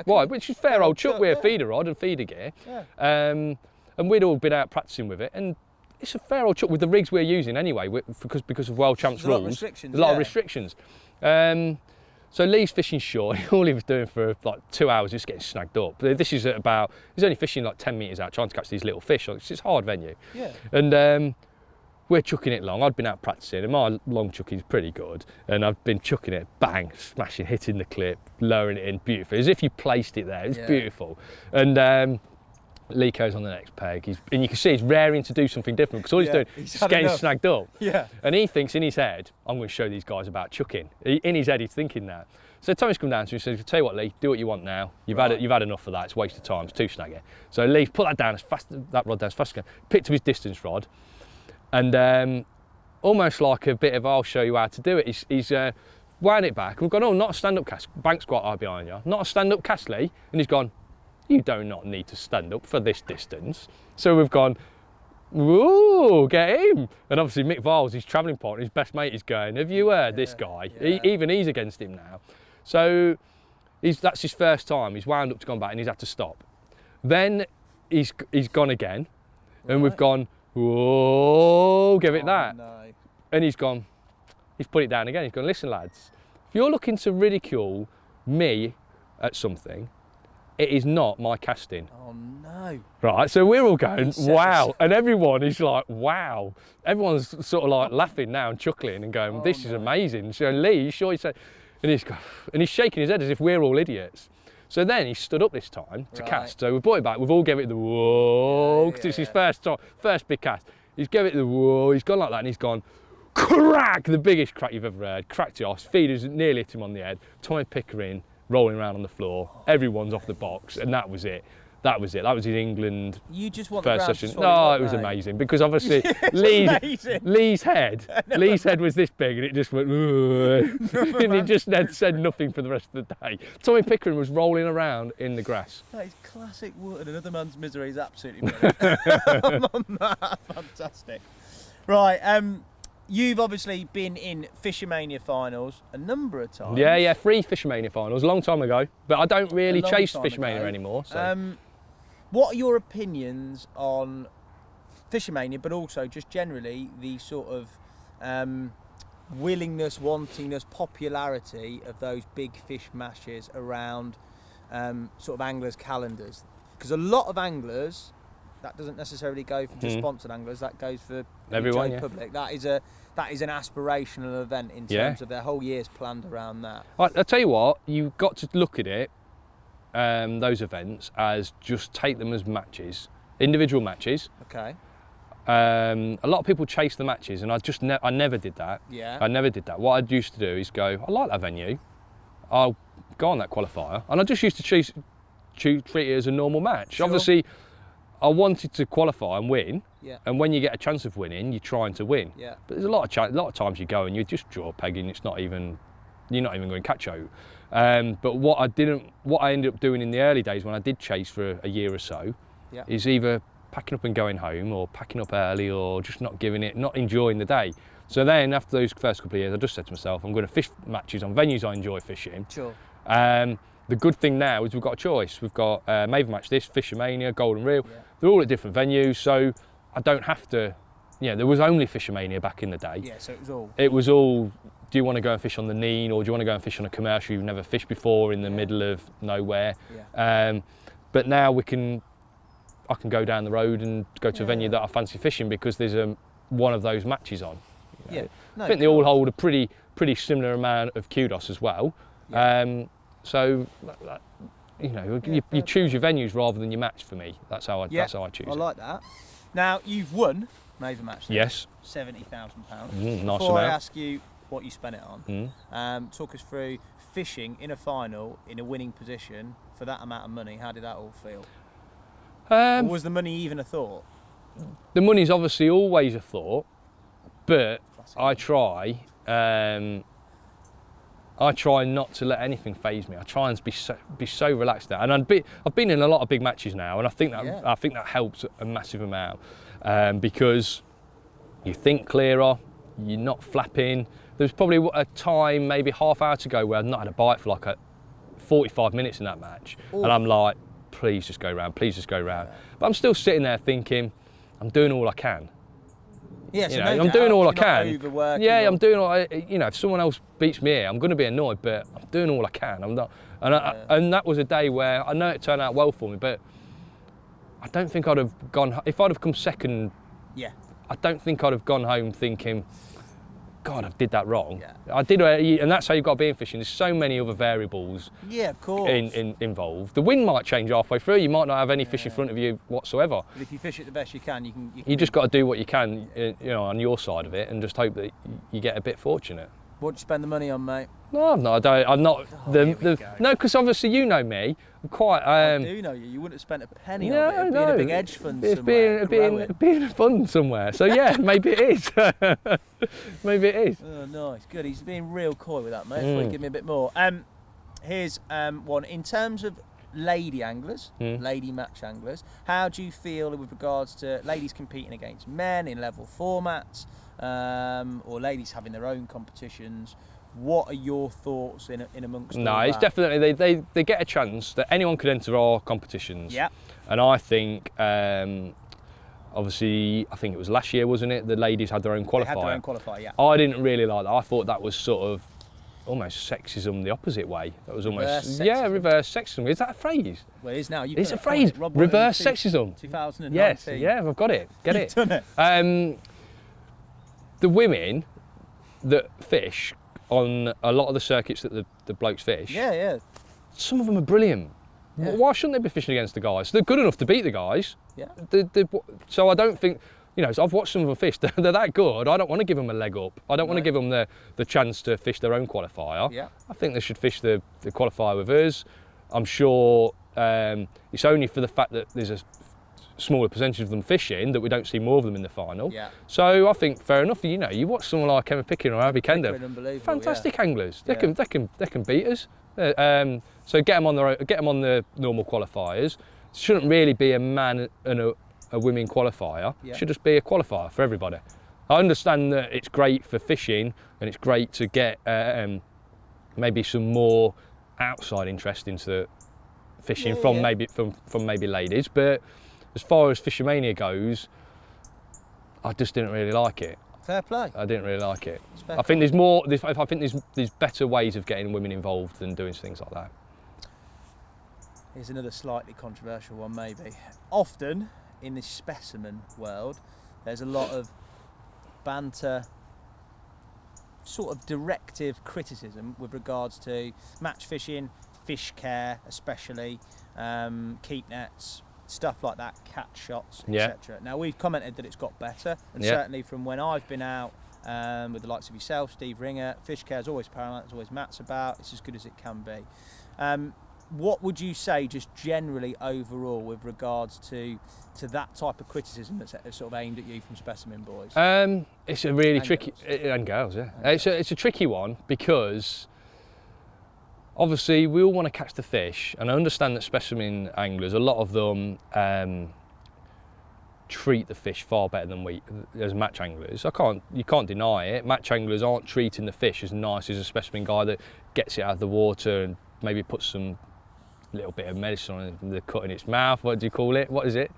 wide, which is fair old chuck with a feeder rod and feeder gear. Yeah. And we'd all been out practicing with it, and it's a fair old chuck with the rigs we're using anyway, because of World Champs rules. There's a lot of restrictions. So Lee's fishing short. All he was doing for like 2 hours is getting snagged up. This is he's only fishing like 10 metres out, trying to catch these little fish. It's a hard venue. Yeah. And we're chucking it long. I'd been out practicing, and my long chucking's pretty good. And I've been chucking it, bang, smashing, hitting the clip, lowering it in, beautiful. As if you placed it there. It's beautiful. And Lee goes on the next peg. And you can see he's raring to do something different, because all he's doing is getting snagged up. Yeah. And he thinks in his head, I'm going to show these guys about chucking. In his head, he's thinking that. So Tommy's come down to me and says, tell you what, Lee, do what you want now. You've had enough of that. It's a waste of time. It's too snaggy. So Lee put that rod down as fast as he can. Picked up his distance rod. And almost like a bit of, I'll show you how to do it. He's wound it back. We've gone, oh, not a stand-up cast. Bank's quite high behind you. Not a stand-up cast, Lee. And he's gone, you do not need to stand up for this distance. So we've gone, ooh, get him. And obviously Mick Viles, his travelling partner, his best mate, is going, have you heard this guy? Yeah. Even he's against him now. So that's his first time. He's wound up to gone back and he's had to stop. Then he's gone again. And we've gone, whoa, give it that. No. And he's put it down again. He's gone, listen lads, if you're looking to ridicule me at something, it is not my casting. Oh no. Right, so we're all going, wow. And everyone is like, wow. Everyone's sort of like laughing now and chuckling and going, this is amazing. So Lee, you sure? He said, and he's shaking his head as if we're all idiots. So then he stood up this time to cast. So we brought it back. We've all given it the whoa, because it's his first big cast. He's given it the whoa. He's gone like that, and he's gone crack, the biggest crack you've ever heard. Cracked it off. Feeders nearly hit him on the head. Tommy Pickering rolling around on the floor. Everyone's off the box, and that was it. That was his England first session. No, it was amazing, because obviously Lee's head was this big, and it just went, and he just said nothing for the rest of the day. Tommy Pickering was rolling around in the grass. That is classic Wootton. Another man's misery is absolutely brilliant. Fantastic. Right, you've obviously been in Fishermania finals a number of times. Yeah, 3 Fishermania finals, a long time ago. But I don't really chase Fishermania anymore. So. What are your opinions on Fishermania, but also just generally the sort of willingness, wantingness, popularity of those big fish mashes around sort of anglers' calendars? Because a lot of anglers That doesn't necessarily go for just sponsored anglers. That goes for everyone. the public. That is an aspirational event in terms of their whole year's planned around that. I'll tell you what, you've got to look at it, those events, as just take them as matches, individual matches. Okay. A lot of people chase the matches, and I never did that. Yeah. I never did that. What I used to do is go, I like that venue, I'll go on that qualifier, and I just used to treat it as a normal match. Sure. Obviously, I wanted to qualify and win, and when you get a chance of winning, you're trying to win. Yeah. But there's a lot of times you go and you just draw a peg, and you're not even going to catch out. But what I ended up doing in the early days when I did chase for a year or so, is either packing up and going home, or packing up early, or just not enjoying the day. So then after those first couple of years, I just said to myself, I'm going to fish matches on venues I enjoy fishing. Sure. The good thing now is we've got a choice. We've got Maven Match this, Fishermania, Golden Reel. Yeah. They're all at different venues, so I don't have to. There was only Fishermania back in the day. Yeah, so it It was all. Do you want to go and fish on the Neen, or do you want to go and fish on a commercial you've never fished before in the middle of nowhere? Yeah. But now I can go down the road and go to a venue that I fancy fishing because there's one of those matches on. Yeah. No, I think they all hold a pretty similar amount of kudos as well. Yeah. So you choose your venues rather than your match. For me, that's how I choose. I like that. Now you've won Maven Match. Yes. £70,000. Nice Before I amount. ask you what you spent it on, talk us through fishing in a final in a winning position for that amount of money. How did that all feel? Or was the money even a thought? The money's obviously always a thought, but I try not to let anything faze me. I try and be so relaxed now. And I've been in a lot of big matches now, and I think that helps a massive amount because you think clearer, you're not flapping. There's probably a time, maybe half hour to go, where I've not had a bite for like 45 minutes in that match, and I'm like, please just go round, please just go round. But I'm still sitting there thinking, I'm doing all I can. Yeah, so I'm doing all I can. Yeah, or... I'm doing all. If someone else beats me here, I'm going to be annoyed, but I'm doing all I can. I'm not, and that was a day where I know it turned out well for me, but I don't think I'd have gone. If I'd have come second, I don't think I'd have gone home thinking, God, I did that wrong. I did, and that's how you've got to be in fishing. There's so many other variables. Yeah, of course. Involved. The wind might change halfway through. You might not have any fish in front of you whatsoever. But if you fish it the best you can, you just got to do what you can, on your side of it, and just hope that you get a bit fortunate. What'd you spend the money on, mate? No, I'm not. No, because obviously you know me. I'm quite. I do know you. You wouldn't have spent a penny on it. It'd be in a big edge fund somewhere. It'd be in a fund somewhere. So yeah, maybe it is. Maybe it is. Oh, nice, good. He's being real coy with that, mate. Thought he'd give me a bit more. Here's one. In terms of lady anglers, lady match anglers, how do you feel with regards to ladies competing against men in level formats, or ladies having their own competitions? What are your thoughts in amongst all that? It's definitely, they get a chance that anyone could enter our competitions. Yeah. And I think, obviously, I think it was last year, wasn't it? The ladies had their own qualifier. They had their own qualifier, yeah. I didn't really like that. I thought that was sort of almost sexism the opposite way. That was almost reverse sexism. Is that a phrase? Well, it is now. It's a phrase. Reverse sexism. 2019. Yes, yeah, I've got it. Get it. You've done it. The women that fish on a lot of the circuits that the blokes fish. Yeah. Some of them are brilliant. Yeah. Why shouldn't they be fishing against the guys? They're good enough to beat the guys. Yeah. So I don't think, so I've watched some of them fish. They're that good. I don't want to give them a leg up. I don't want to give them the chance to fish their own qualifier. Yeah. I think they should fish the qualifier with us. I'm sure it's only for the fact that there's a smaller percentage of them fishing that we don't see more of them in the final. Yeah. So I think fair enough. You watch someone like Emma Picken or Abby Kender, fantastic anglers. They can beat us. So get them on the normal qualifiers. It shouldn't really be a man and a women qualifier. Yeah. It should just be a qualifier for everybody. I understand that it's great for fishing and it's great to get maybe some more outside interest into fishing from maybe ladies, but as far as Fishermania goes, I just didn't really like it. Fair play. I didn't really like it. I think there's more. I think there's better ways of getting women involved than doing things like that. Here's another slightly controversial one, maybe. Often in this specimen world, there's a lot of banter, sort of directive criticism with regards to match fishing, fish care especially, keep nets, stuff like that, catch shots, etc. Now we've commented that it's got better, and certainly from when I've been out with the likes of yourself, Steve Ringer, fish care is always paramount, there's always Matt's about, it's as good as it can be. What would you say just generally overall with regards to that type of criticism that's sort of aimed at you from Specimen Boys? It's a really and tricky... girls. And girls, yeah. And It's a tricky one because obviously we all want to catch the fish, and I understand that specimen anglers, a lot of them treat the fish far better than we as match anglers. You can't deny it. Match anglers aren't treating the fish as nice as a specimen guy that gets it out of the water and maybe puts some little bit of medicine on the cut in its mouth. What do you call it? What is it?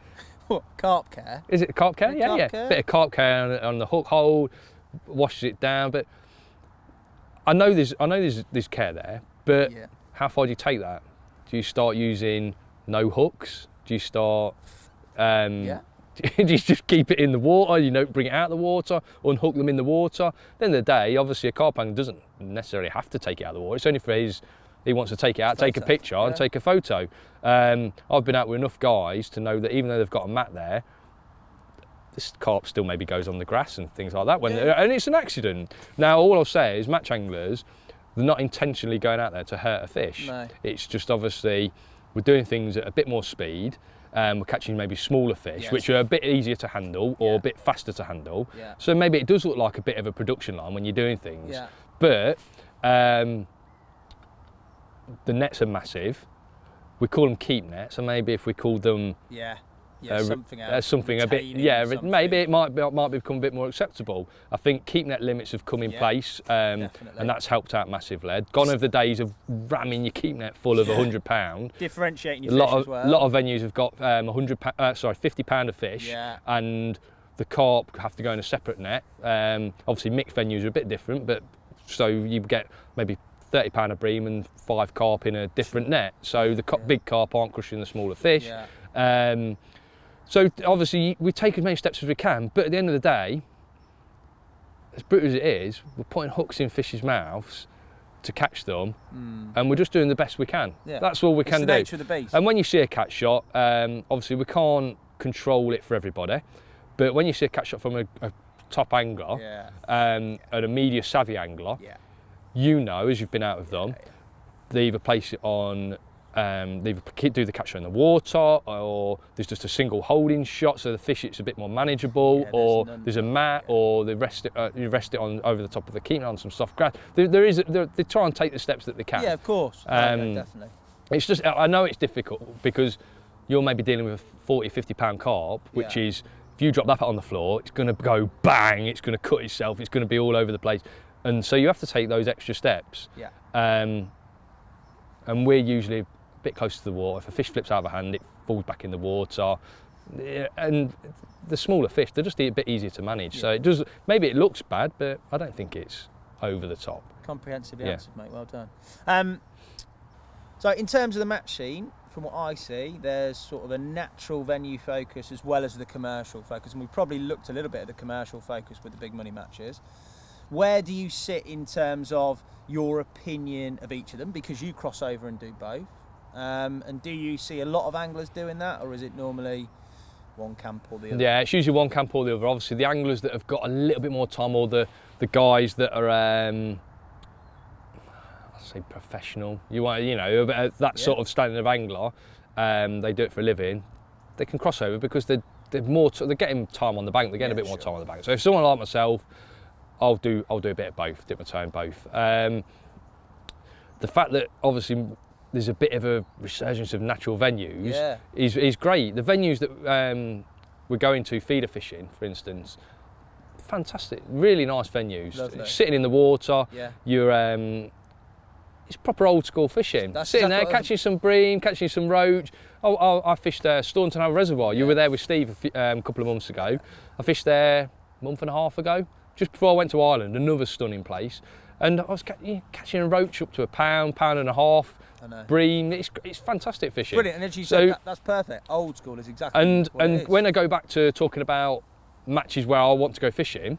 What, carp care? Is it carp care? Carp Yeah. care? Bit of carp care on the hook hold, washes it down. But I know there's care there. But how far do you take that? Do you start using no hooks? Do you start? Do you just keep it in the water? You don't bring it out of the water, unhook them in the water. At the end of the day, obviously a carp angler doesn't necessarily have to take it out of the water. It's only for he wants to take it out, take a picture and take a photo. I've been out with enough guys to know that even though they've got a mat there, this carp still maybe goes on the grass and things like that. And it's an accident. Now, all I'll say is match anglers, they're not intentionally going out there to hurt a fish. No. It's just obviously we're doing things at a bit more speed. We're catching maybe smaller fish, which are a bit easier to handle or a bit faster to handle. Yeah. So maybe it does look like a bit of a production line when you're doing things. Yeah. But the nets are massive. We call them keep nets, so maybe if we called them something else, something a bit, maybe it might become a bit more acceptable. I think keep net limits have come in place, and that's helped out massively. Gone are the days of ramming your keep net full of £100. Differentiating your fish as well. A lot of venues have got £50 of fish, and the carp have to go in a separate net. Obviously, mixed venues are a bit different, but so you get maybe £30 a bream and 5 carp in a different net. So the big carp aren't crushing the smaller fish. So obviously we take as many steps as we can, but at the end of the day, as brutal as it is, we're putting hooks in fish's mouths to catch them, and we're just doing the best we can. That's all we can do. It's the nature of the beast. And when you see a catch shot, obviously we can't control it for everybody, but when you see a catch shot from a top angler and a media savvy angler, you know, as you've been out with them, they either place it on, they either do the catch shot in the water, or there's just a single holding shot, so the fish it's a bit more manageable, or there's a mat, or they you rest it on over the top of the keep net on some soft grass. They try and take the steps that they can. Yeah, of course. Definitely. It's just, I know it's difficult because you're maybe dealing with a £40, £50 carp, which is, if you drop that on the floor, it's going to go bang, it's going to cut itself, it's going to be all over the place. And so you have to take those extra steps. And we're usually a bit close to the water. If a fish flips out of a hand, it falls back in the water. And the smaller fish, they're just a bit easier to manage. So it does, maybe it looks bad, but I don't think it's over the top. Comprehensively answered, mate. Well done. So in terms of the match scene, from what I see, there's sort of a natural venue focus as well as the commercial focus. And we probably looked a little bit at the commercial focus with the big money matches. Where do you sit in terms of your opinion of each of them? Because you cross over and do both. And do you see a lot of anglers doing that, or is it normally one camp or the other? Yeah, it's usually one camp or the other. Obviously, the anglers that have got a little bit more time, or the guys that are, I'll say professional. That sort of standard of angler. They do it for a living. They can cross over because they're getting time on the bank. They're getting a bit more time on the bank. So if someone like myself, I'll do a bit of both, dip my toe in both. The fact that obviously there's a bit of a resurgence of natural venues is great. The venues that we're going to, feeder fishing, for instance, fantastic, really nice venues. Lovely. Sitting in the water, you're it's proper old school fishing. Sitting there, catching some bream, catching some roach. I fished Staunton Hale Reservoir. You were there with Steve a couple of months ago. I fished there a month and a half ago. Just before I went to Ireland, another stunning place. And I was catching a roach up to a pound, pound and a half. I know. Bream, it's fantastic fishing. Brilliant, and as you said, that's perfect. Old school is exactly what it is. When I go back to talking about matches where I want to go fishing,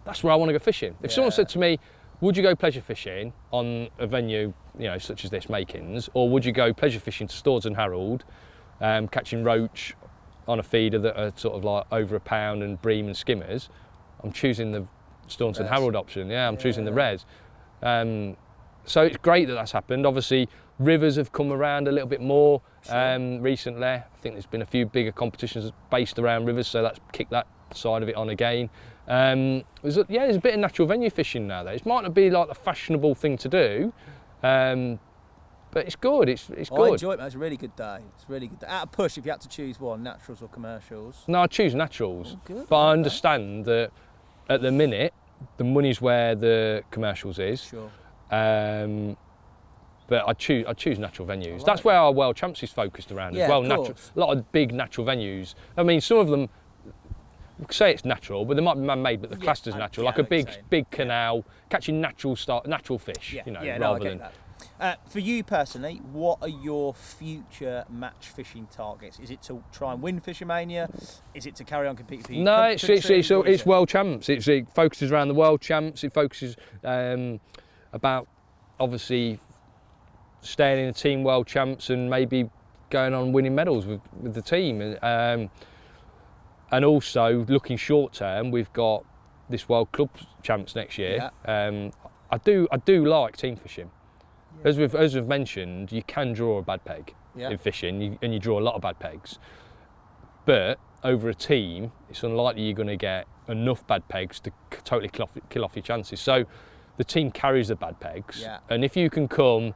that's where I want to go fishing. If someone said to me, would you go pleasure fishing on a venue, such as this, Makins, or would you go pleasure fishing to Staunton Harold, catching roach on a feeder that are sort of like over a pound and bream and skimmers, I'm choosing the Staunton Harold option. I'm choosing the res. So it's great that that's happened. Obviously, rivers have come around a little bit more recently. I think there's been a few bigger competitions based around rivers, so that's kicked that side of it on again. There's a bit of natural venue fishing now. It might not be like the fashionable thing to do, but it's good. It's good. I enjoy it, man. It's a really good day. It's a really good day. At a push, if you had to choose one, naturals or commercials? No, I choose naturals. Oh, good. But I understand that at the minute, the money's where the commercials is. Sure. But I choose natural venues. That's where our World Champs is focused around as well. A lot of big natural venues. I mean, some of them say it's natural, but they might be man-made, but they're classed as natural. Like a big canal, catching natural fish. Rather than. For you personally, what are your future match fishing targets? Is it to try and win Fishermania? Is it to carry on competing for you? No, it's World Champs. It focuses around the World Champs. It focuses about obviously staying in the team World Champs and maybe going on winning medals with the team. And also looking short term, we've got this World Club Champs next year. I do like team fishing. As we've mentioned, you can draw a bad peg in fishing, and you draw a lot of bad pegs. But over a team, it's unlikely you're going to get enough bad pegs to totally kill off your chances. So the team carries the bad pegs, and if you can come,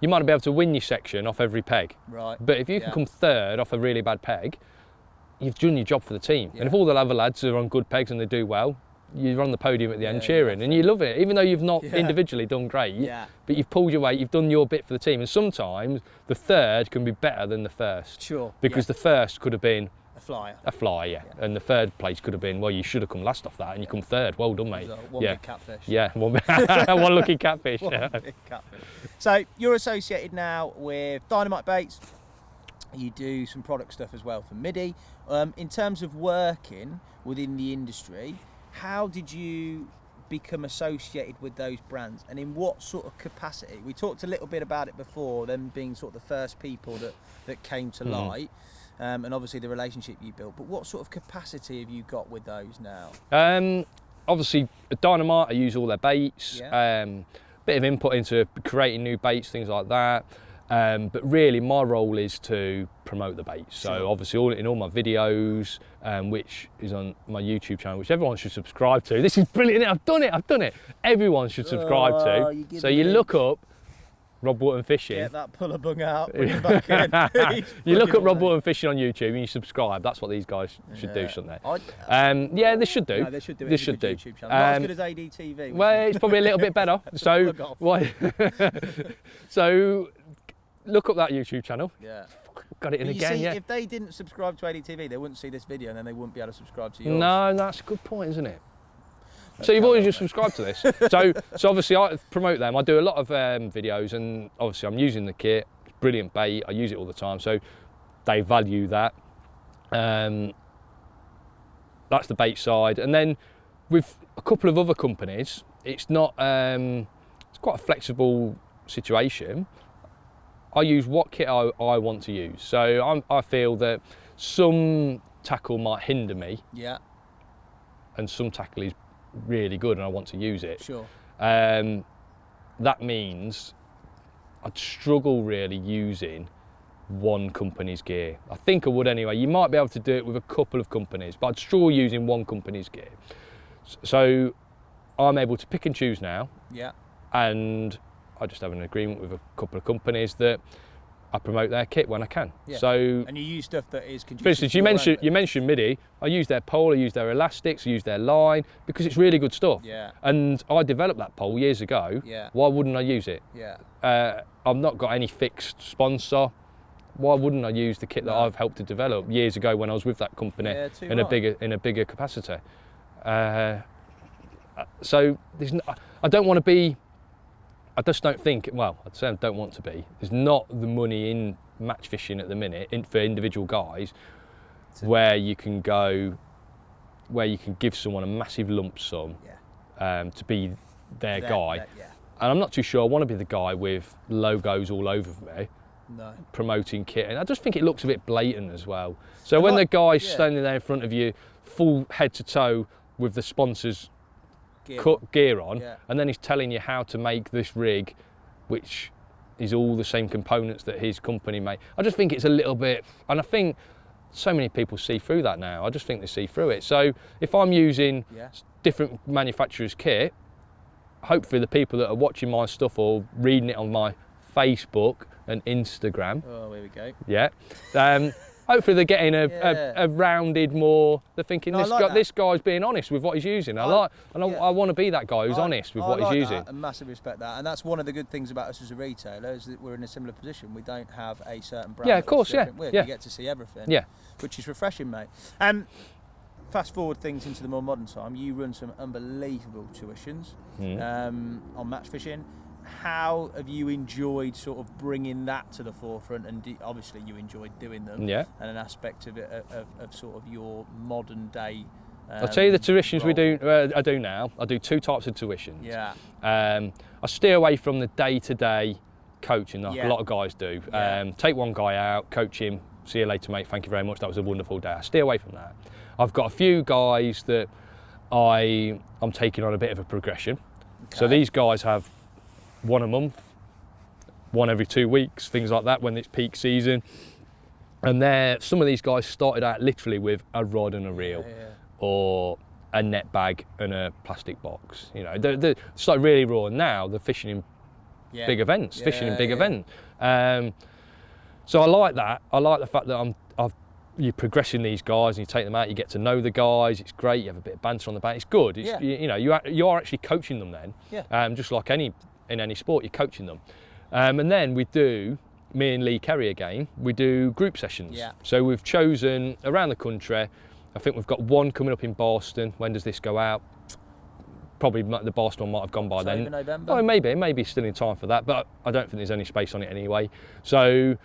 you might not be able to win your section off every peg. Right. But if you can come third off a really bad peg, you've done your job for the team. And if all the other lads are on good pegs and they do well, you're on the podium at the end cheering, and you love it, even though you've not individually done great, but you've pulled your weight, you've done your bit for the team. And sometimes the third can be better than the first. Sure. Because the first could have been a flyer, and the third place could have been, well, you should have come last off that, and you come third. Well done, mate. One big catfish. Yeah, one lucky catfish. One big catfish. So you're associated now with Dynamite Baits. You do some product stuff as well for MIDI. In terms of working within the industry, how did you become associated with those brands, and in what sort of capacity? We talked a little bit about it before, them being sort of the first people that came to light, and obviously the relationship you built, but what sort of capacity have you got with those now? Obviously Dynamite, I use all their baits, bit of input into creating new baits, things like that. But really my role is to promote the baits. So obviously in all my videos, which is on my YouTube channel, which everyone should subscribe to. This is brilliant, I've done it. Everyone should subscribe to. So you look up Rob Wootton Fishing. Get that puller bung out, put him back in. You look up Rob Wootton Fishing on YouTube and you subscribe. That's what these guys should do, shouldn't they? Yeah, they should do. No, they should do it. They should do. YouTube channel. Not as good as ADTV. Well, it's probably a little bit better. So, so look up that YouTube channel. Yeah. Got it in again, if they didn't subscribe to ADTV, they wouldn't see this video, and then they wouldn't be able to subscribe to yours. No, that's a good point, isn't it? So you've always just subscribed to this. So obviously I promote them. I do a lot of videos, and obviously I'm using the kit. It's brilliant bait. I use it all the time, so they value that. That's the bait side, and then with a couple of other companies, it's not. It's quite a flexible situation. I use what kit I want to use. So I feel that some tackle might hinder me. Yeah. And some tackle is really good and I want to use it. Sure. That means I'd struggle really using one company's gear. I think I would anyway. You might be able to do it with a couple of companies, but I'd struggle using one company's gear. So I'm able to pick and choose now. Yeah. And I just have an agreement with a couple of companies that I promote their kit when I can. Yeah. So, and you use stuff that is conducive. for instance, you mentioned MIDI. I use their pole, I use their elastics, I use their line because it's really good stuff. Yeah. And I developed that pole years ago. Yeah. Why wouldn't I use it? Yeah. I've not got any fixed sponsor. Why wouldn't I use the kit that I've helped to develop years ago when I was with that company in a bigger capacity? So I don't want to be. I just don't think. Well, I'd say I don't want to be. There's not the money in match fishing at the minute for individual guys, where you can go, where you can give someone a massive lump sum to be their guy. And I'm not too sure I want to be the guy with logos all over me, promoting kit. And I just think it looks a bit blatant as well. So and when the guy's standing there in front of you, full head to toe with the sponsors gear on, and then he's telling you how to make this rig, which is all the same components that his company made. I just think it's a little bit, and I think so many people see through that now. I just think they see through it. So if I'm using different manufacturers' kit, hopefully the people that are watching my stuff or reading it on my Facebook and Instagram. Oh, here we go. Yeah. Hopefully they're getting a rounded more. They're thinking this guy's being honest with what he's using. I want to be that guy who's honest with what he's using. I massively respect that, and that's one of the good things about us as a retailer is that we're in a similar position. We don't have a certain brand. Yeah, of course. You get to see everything. Yeah. Which is refreshing, mate. Fast forward things into the more modern time. You run some unbelievable tuitions on match fishing. How have you enjoyed sort of bringing that to the forefront? And obviously you enjoyed doing them. Yeah. And an aspect of it of sort of your modern day. I'll tell you the tuitions I do now. I do 2 types of tuitions. Yeah. I steer away from the day-to-day coaching like a lot of guys do. Take one guy out, coach him. See you later, mate. Thank you very much. That was a wonderful day. I steer away from that. I've got a few guys that I'm taking on a bit of a progression. Okay. So these guys have 1 a month, 1 every 2 weeks, things like that when it's peak season. And some of these guys started out literally with a rod and a reel, or a net bag and a plastic box. You know, they started really raw. And now they're fishing in big events, events. So I like that. I like the fact that you're progressing these guys, and you take them out, you get to know the guys. It's great. You have a bit of banter on the back. It's good. You are actually coaching them then. Yeah. Just like in any sport, you're coaching them. And then me and Lee Kerry again, we do group sessions. Yeah. So we've chosen around the country. I think we've got one coming up in Boston. When does this go out? Probably the Boston one might have gone by then. November? Oh, maybe still in time for that, but I don't think there's any space on it anyway. So,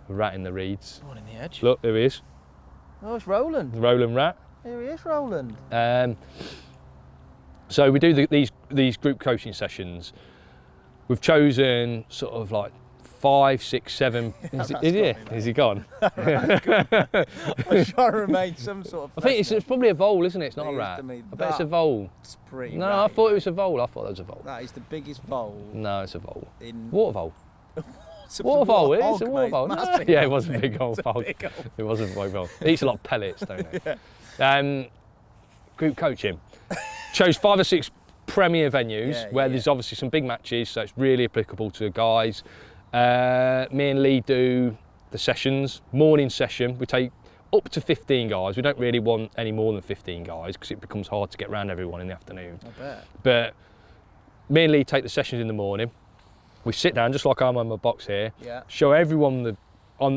rat in the reeds. One in the edge. Look, there he is. Oh, it's Roland. Roland rat. Here he is, Roland. So we do these group coaching sessions. We've chosen sort of like 5, 6, 7. Is he gone? I'm trying to remain some sort of. I think it's probably a vole, isn't it? It's not a rat. I bet it's a vole. It's pretty. No, I thought it was a vole. I thought that was a vole. That is the biggest vole. No, it's a vole. Water vole. It's a water vole. It's a water vole. No. Yeah, it was a big old vole. It was a big vole. It eats a lot of pellets, don't it? Yeah. Group coaching. Chose 5 or 6 premier venues where there's obviously some big matches, so it's really applicable to the guys. Me and Lee do the sessions, morning session. We take up to 15 guys. We don't really want any more than 15 guys because it becomes hard to get around everyone in the afternoon. I bet. But me and Lee take the sessions in the morning. We sit down just like I'm on my box here. Yeah. Show everyone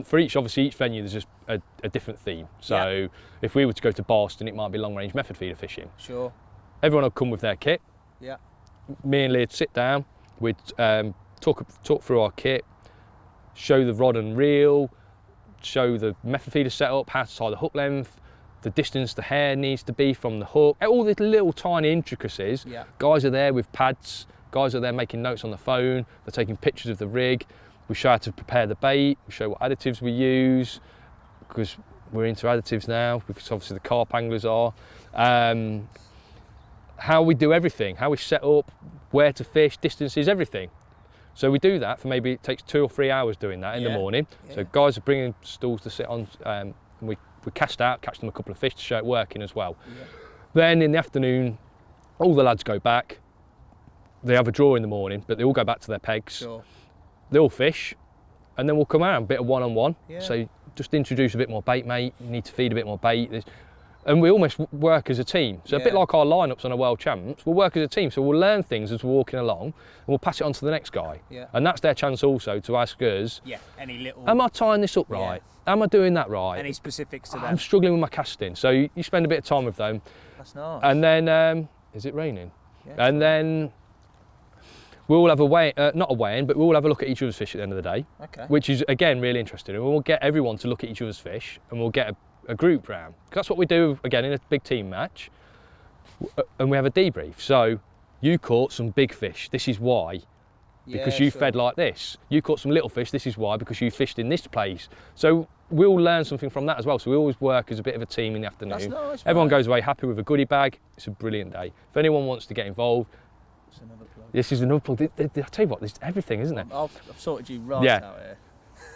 for each venue there's just a different theme. So if we were to go to Boston, it might be long range method feeder fishing. Sure. Everyone will come with their kit. Yeah. Me and Lee would sit down. We'd talk through our kit, show the rod and reel, show the method feeder setup, how to tie the hook length, the distance the hair needs to be from the hook, all these little tiny intricacies. Yeah. Guys are there with pads, guys are there making notes on the phone, they're taking pictures of the rig. We show how to prepare the bait, we show what additives we use, because we're into additives now, because obviously the carp anglers are. How we do everything, how we set up, where to fish, distances, everything. So we do that for maybe it takes 2 or 3 hours doing that in the morning. Yeah. So guys are bringing stools to sit on, and we cast out, catch them a couple of fish to show it working as well. Yeah. Then in the afternoon, all the lads go back. They have a draw in the morning, but they all go back to their pegs. Sure. They all fish, and then we'll come out a bit of one-on-one. Yeah. So just introduce a bit more bait, mate. You need to feed a bit more bait. And we almost work as a team. So a bit Yeah. like our lineups on a World Champs, we'll work as a team. So we'll learn things as we're walking along, and we'll pass it on to the next guy. Yeah. And that's their chance also to ask us, Yeah, any little... am I tying this up right? Am I doing that right? Any specifics to I'm them? struggling with my casting. So you spend a bit of time with them. That's nice. And then, is it raining? Yeah. And then we'll have a weigh, not a weigh-in, but we'll have a look at each other's fish at the end of the day. Okay. Which is, again, really interesting. And we'll get everyone to look at each other's fish, and we'll get a group round. 'Cause that's what we do, again, in a big team match. And we have a debrief. So, you caught some big fish. This is why. Because you fed like this. You caught some little fish. This is why. Because you fished in this place. So, we'll learn something from that as well. So, we always work as a bit of a team in the afternoon. That's nice, Everyone mate. goes away happy with a goodie bag. It's a brilliant day. If anyone wants to get involved, That's another plug. this is another plug. I'll tell you what, there's everything, isn't it? I've sorted you right Yeah. out here.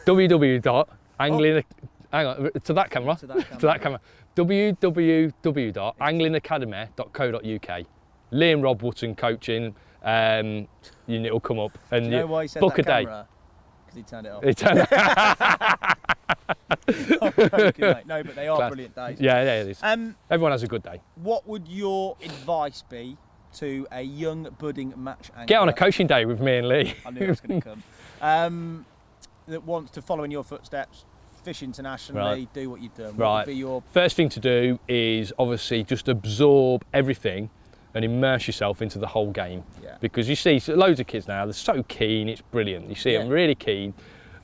www.angling... Hang on, to that camera. To that camera. To that camera. www.anglingacademy.co.uk. Liam Rob Wootton coaching. It'll come up. And Do you know why he said book that a day. camera? Because he turned it off. I'm joking, mate. No, but they are Class. brilliant days. Yeah, it is. Um, Everyone has a good day. what would your advice be to a young budding match angler? Get on a coaching day with me and Lee. I knew it was going to come. That wants to follow in your footsteps, fish internationally, Right. do what you've done. What Right. would be your... First thing to do is obviously just absorb everything and immerse yourself into the whole game. Yeah. Because you see loads of kids now, they're so keen, it's brilliant. You see them Yeah. really keen.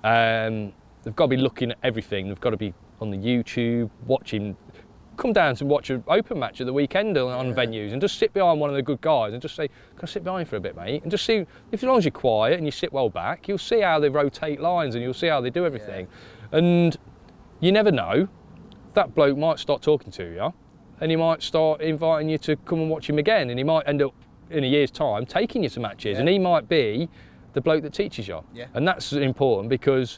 They've got to be looking at everything. They've got to be on the YouTube, watching. Come down to watch an open match at the weekend on venues and just sit behind one of the good guys and just say, can I sit behind you for a bit, mate? And just see, if as long as you're quiet and you sit well back, you'll see how they rotate lines and you'll see how they do everything. And you never know, that bloke might start talking to you and he might start inviting you to come and watch him again, and he might end up in a year's time taking you to matches, and he might be the bloke that teaches you. Yeah. And that's important, because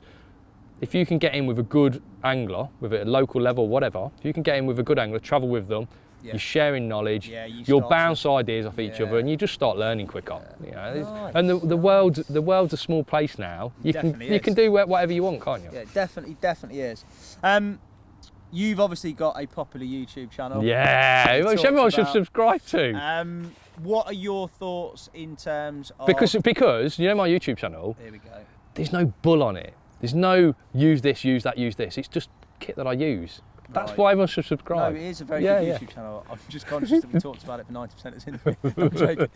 if you can get in with a good angler, with a local level, whatever, if you can get in with a good angler, travel with them, you're sharing knowledge, you'll bounce ideas off each other, and you just start learning quicker. You know? Nice. And the world's a small place now. You can do whatever you want, can't you? Yeah, definitely is. You've obviously got a popular YouTube channel. Yeah, which everyone should subscribe to. What are your thoughts in terms of... Because you know my YouTube channel, Here we go. there's no bull on it. There's no use this, use that, use this. It's just kit that I use. That's why everyone should subscribe. No, it is a very good YouTube channel. I'm just conscious that we talked about it for 90% of this interview. I'm joking.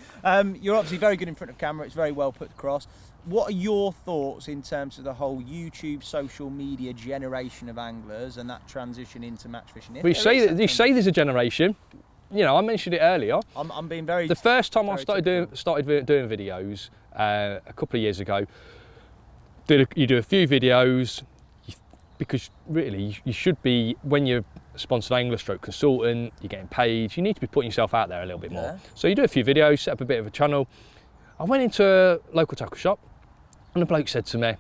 You're obviously very good in front of camera. It's very well put across. What are your thoughts in terms of the whole YouTube, social media generation of anglers and that transition into match fishing? Well, you say there's a generation. You know, I mentioned it earlier. I'm being very... The first time I started doing videos a couple of years ago, you do a few videos, because really you should be, when you're a sponsored angler stroke consultant, you're getting paid, you need to be putting yourself out there a little bit more. So you do a few videos, set up a bit of a channel. I went into a local tackle shop and the bloke said to me,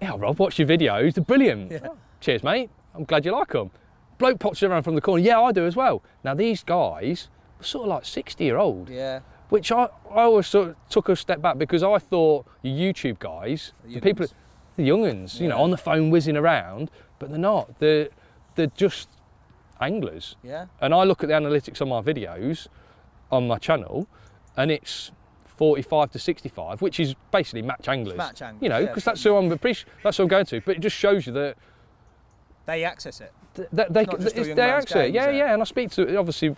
"Yeah, Rob, watch your videos, they're brilliant." Yeah. Cheers, mate, I'm glad you like them. Bloke pops around from the corner, "Yeah, I do as well." Now these guys were sort of like 60-year-old. Yeah. Which I always sort of took a step back, because I thought the YouTube guys, the people, the young'uns, you know, on the phone whizzing around, but they're not. They're just anglers. Yeah. And I look at the analytics on my videos on my channel, and it's 45 to 65, which is basically match anglers. Match anglers, you know, because that's who I'm going to. But it just shows you that they access it. They access it. Yeah. And I speak to, obviously,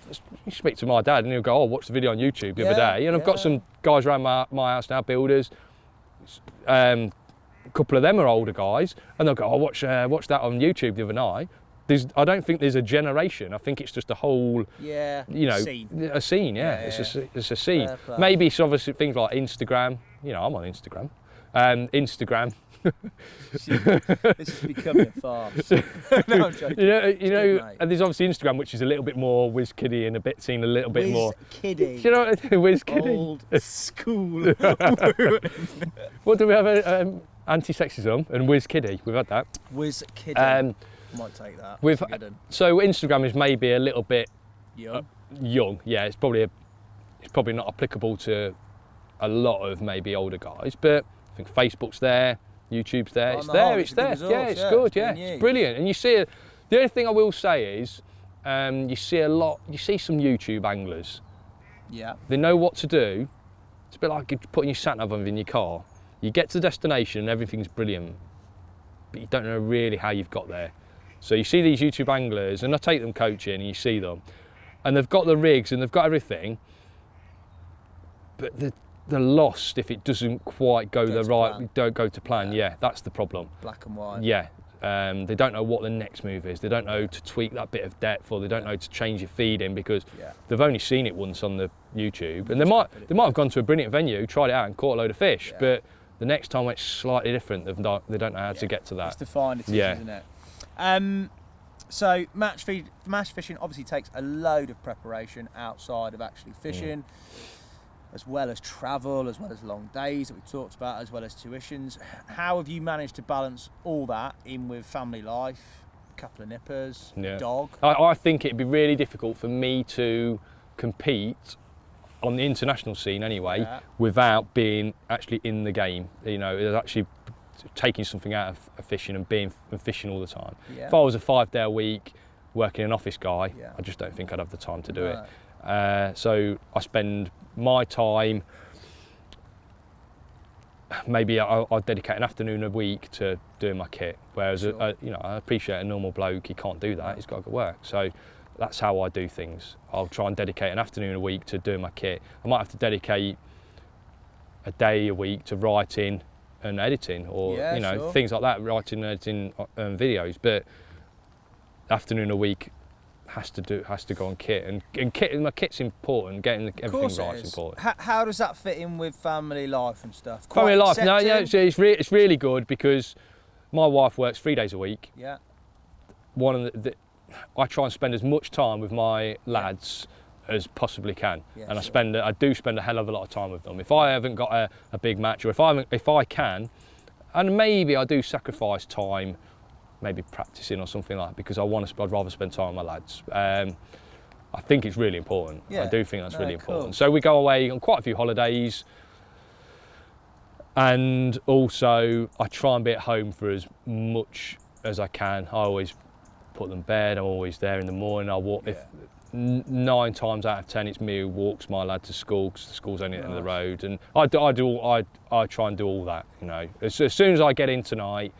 you speak to my dad, and he'll go, "Oh, watch the video on YouTube the other day." And I've got some guys around my house now, builders. A couple of them are older guys, and they'll go, "Oh, watch that on YouTube the other night." I don't think there's a generation. I think it's just a whole, scene. A scene. It's a scene. Maybe it's obviously things like Instagram. You know, I'm on Instagram. Instagram. This is becoming a farce. No, I'm joking. You know, and there's obviously Instagram, which is a little bit more whiz kiddie and a bit seen a little bit more. Kiddie. Do you know what whiz kiddie? Old school. What do we have? Anti-sexism and whiz kiddie. We've had that. Whiz kiddie. Might take that. So Instagram is maybe a little bit young. Yeah, it's probably not applicable to a lot of maybe older guys, but I think Facebook's there, YouTube's there. It's there. Yeah, it's good. Yeah, it's brilliant. And you see, the only thing I will say is, you see some YouTube anglers. Yeah. They know what to do. It's a bit like putting your sat nav in your car. You get to the destination and everything's brilliant, but you don't know really how you've got there. So you see these YouTube anglers, and I take them coaching, and you see them, and they've got the rigs and they've got everything, but they're lost if it doesn't quite don't go to plan. Yeah, that's the problem. Black and white. Yeah. They don't know what the next move is. They don't know to tweak that bit of depth, or they don't know to change your feeding because they've only seen it once on the YouTube. And they might have gone to a brilliant venue, tried it out, and caught a load of fish. But the next time it's slightly different. They don't know how to get to that. It's defined, isn't it? So match fishing obviously takes a load of preparation outside of actually fishing. As well as travel, as well as long days that we talked about, as well as tuitions. How have you managed to balance all that in with family life, a couple of nippers, dog? I think it'd be really difficult for me to compete on the international scene anyway without being actually in the game. You know, actually taking something out of fishing and fishing all the time. If I was a 5-day-a-week working an office guy, I just don't think I'd have the time to do it. So I spend my time, maybe I'll dedicate an afternoon a week to doing my kit, whereas I appreciate a normal bloke, he can't do that, he's got to go work. So that's how I do things. I'll try and dedicate an afternoon a week to doing my kit. I might have to dedicate a day a week to writing and editing, or things like that, writing and editing videos, but afternoon a week has to go on kit, and kit, my kit's important. Getting everything right is important. How does that fit in with family life and stuff? Family life, it's really good because my wife works 3 days a week. Yeah. I try and spend as much time with my lads as possibly can, and I do spend a hell of a lot of time with them. If I haven't got a big match, or if I can, and maybe I do sacrifice time, maybe practicing or something like that, because I'd rather spend time with my lads. I think it's really important. I do think that's really important. So we go away on quite a few holidays, and also I try and be at home for as much as I can. I always put them to bed. I'm always there in the morning. I walk. If 9 times out of 10 it's me who walks my lad to school, because the school's only at the end of the road, and I try and do all that. You know, as soon as I get in tonight,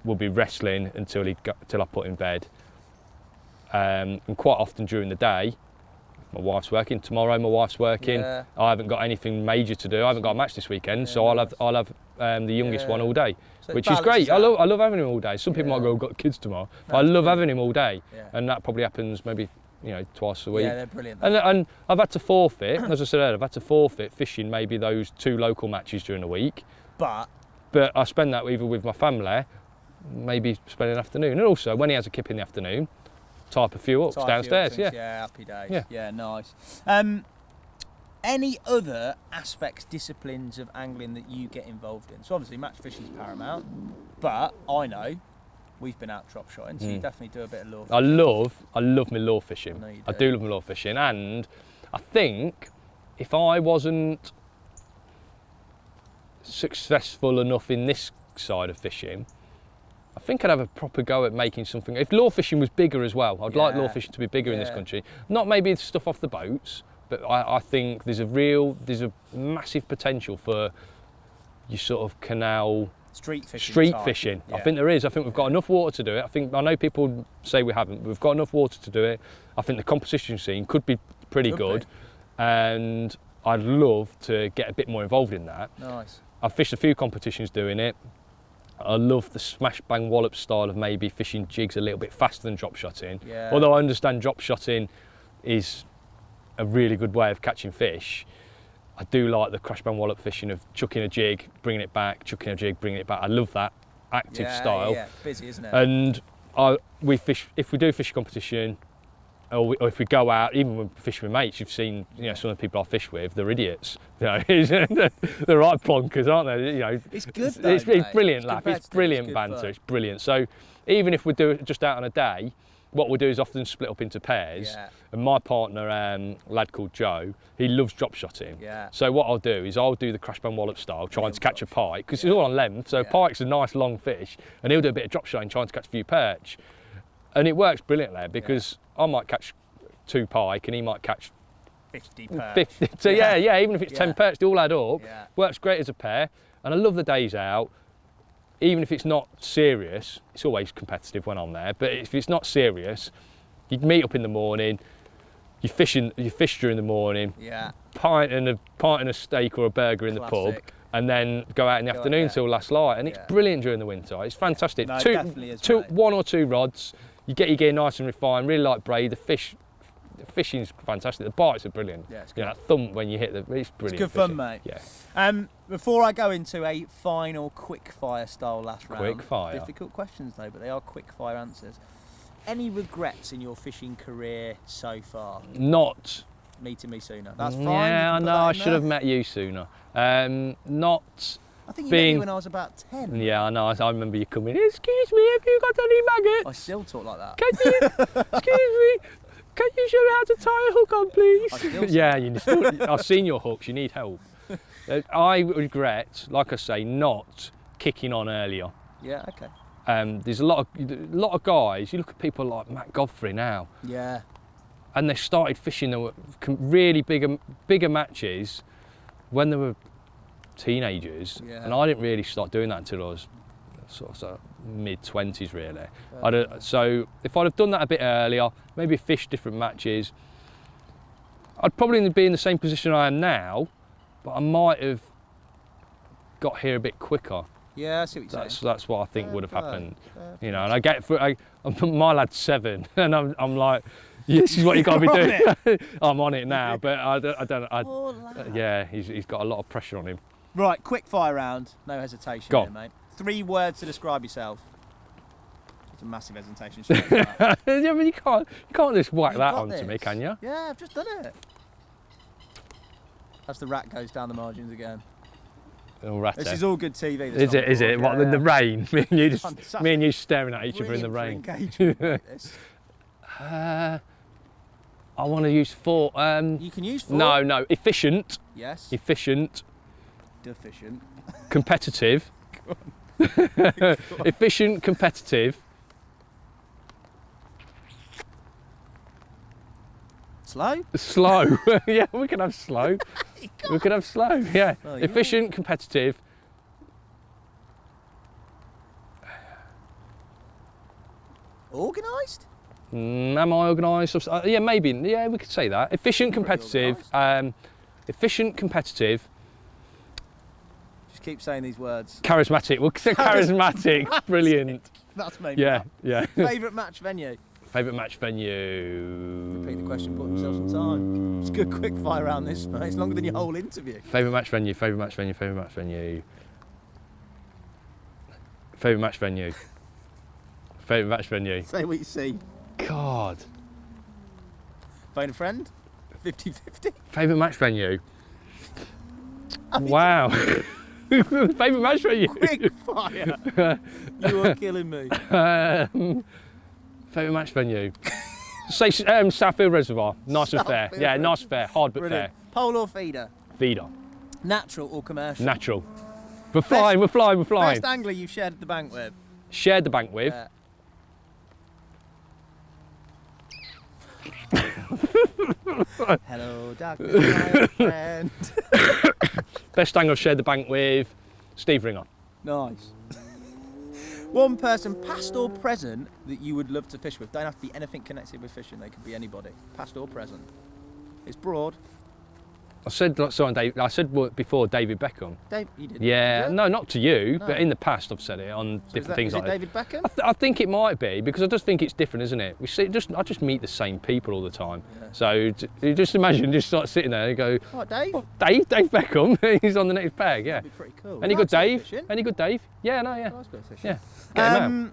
we'll be wrestling until I put in bed. And quite often during the day, my wife's working. Tomorrow, my wife's working. I haven't got anything major to do. I haven't got a match this weekend, so I'll have the youngest one all day, so which is great. I love having him all day. Some people might go, "I've got kids tomorrow." I love having him all day, and that probably happens maybe twice a week. Yeah, they're brilliant. And I've had to forfeit, as I said earlier, I've had to forfeit fishing maybe those 2 local matches during the week. But I spend that either with my family, maybe spend an afternoon, and also when he has a kip in the afternoon, type a few up downstairs. Yeah, happy days. Yeah, nice. Any other aspects, disciplines of angling that you get involved in? So obviously match fishing is paramount, but I know we've been out drop shotting, so you definitely do a bit of lure fishing. I love my lure fishing. I do love my lure fishing, and I think if I wasn't successful enough in this side of fishing, I think I'd have a proper go at making something. If lure fishing was bigger as well, I'd like lure fishing to be bigger in this country. Not maybe the stuff off the boats, but I think there's a massive potential for your sort of canal street fishing. I think there is. I think we've got enough water to do it. I know people say we haven't, but we've got enough water to do it. I think the competition scene could be pretty good, and I'd love to get a bit more involved in that. Nice. I've fished a few competitions doing it. I love the smash bang wallop style of maybe fishing jigs a little bit faster than drop shotting. Although I understand drop shotting is a really good way of catching fish, I do like the crash bang wallop fishing of chucking a jig, bringing it back, chucking a jig, bringing it back. I love that active style. Yeah, busy, isn't it? And we fish, if we do fish a competition, or if we go out, even when fishing with mates, you've seen, some of the people I fish with, they're idiots. They're right plonkers, aren't they? It's good though, it's brilliant laugh. It's brilliant banter. Fun. It's brilliant. So even if we do it just out on a day, what we'll do is often split up into pairs. And my partner, a lad called Joe, he loves drop shotting. So what I'll do is I'll do the crash bang wallop style, trying to catch a pike, because it's all on length. So pike's a nice long fish, and he'll do a bit of drop shotting, trying to catch a few perch. And it works brilliantly because I might catch 2 pike and he might catch 50 perch. 50. So yeah, even if it's 10 perch, they all add up. Yeah. Works great as a pair. And I love the days out. Even if it's not serious, it's always competitive when I'm there, but if it's not serious, you'd meet up in the morning, you fish during the morning, pint and a steak or a burger in the pub, and then go out in the afternoon till last light, and it's brilliant during the winter. It's fantastic. No, it definitely is, mate. 1 or 2 rods, you get your gear nice and refined, really like braid, the fishing's fantastic, the bites are brilliant. Yeah, it's good. That thump when you hit it's brilliant. It's good fun, fishing. mate. Yeah. Before I go into a final quick fire style last round. Quick fire. Difficult questions though, but they are quick fire answers. Any regrets in your fishing career so far? Not Meeting me sooner. That's fine. Yeah, I know. I should have met you sooner. Not. I think you met me when I was about 10. Yeah, I know. I remember you coming. Excuse me, have you got any maggots? I still talk like that. Can you? Excuse me. Can you show me how to tie a hook on, please? Yeah, I've seen your hooks. You need help. I regret, like I say, not kicking on earlier. Yeah. Okay. There's a lot of guys. You look at people like Matt Godfrey now. Yeah. And they started fishing the really bigger matches when they were teenagers, and I didn't really start doing that until I was sort of mid-20s really. So if I'd have done that a bit earlier, maybe fished different matches, I'd probably be in the same position I am now, but I might have got here a bit quicker. Yeah, I see what you're saying. That's what I think would have happened. You know, and my lad's 7, and I'm like, this is what you got to be doing. I'm on it now, but I don't. Yeah, he's got a lot of pressure on him. Right, quick fire round, no hesitation here, mate. 3 words to describe yourself. It's a massive hesitation. Yeah, but you can't just whack that onto me, can you? Yeah, I've just done it. As the rat goes down the margins again. This is all good TV. Is it? Is it? What, the rain? Me and you staring at each other in the rain. I want to use 4. You can use 4. No. Efficient. Yes. Efficient. Deficient. Competitive. Efficient, competitive. Slow. Yeah, we can have slow. We can have slow. Yeah. Oh, efficient, competitive. Organised? Am I organised? Yeah, maybe. Yeah, we could say that. Efficient, competitive. Efficient, competitive. Just keep saying these words. Charismatic. We'll say charismatic. Brilliant. That's maybe. Yeah. Favourite match venue? Favourite match venue. Repeat the question, put themselves some time. It's a good quick fire round this, mate. It's longer than your whole interview. Favourite match venue, favourite match venue, favourite match venue. Favourite match venue. Favourite match venue. Say what you see. God. Phone a friend? 50-50? Favourite match venue. Wow. Favourite match venue. Quick fire. You are killing me. Favourite match venue. Say Southfield Reservoir. Nice and fair. Yeah, nice and fair. Hard but fair. Pole or feeder? Feeder. Natural or commercial? Natural. We're flying. Best angler you've shared the bank with? Shared the bank with? Hello, darkness, my friend. Best angler I've shared the bank with? Steve Ringer. Nice. One person, past or present, that you would love to fish with. Don't have to be anything connected with fishing. They could be anybody, past or present. It's broad. I said before David Beckham. Dave, you did. Yeah, no, not to you, but in the past I've said it on different things like that. Is it David Beckham? I think it might be, because I just think it's different, isn't it? I just meet the same people all the time. Yeah. So you just imagine just like sitting there and go, "Oh, Dave? Oh, Dave Beckham, he's on the next peg, yeah." That'd be pretty cool. Any good Dave? Any good Dave? Yeah, no, yeah. Nice bit of fishing. Yeah. Get him out.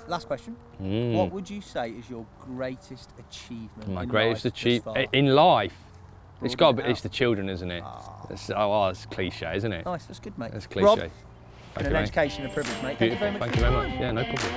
Last question. What would you say is your greatest achievement? My greatest achievement in life? It's the children, isn't it? It's cliche, isn't it? Nice, that's good, mate. That's cliche. Rob, an education and a privilege, mate. Beautiful. Thank you very much. Yeah, no problem.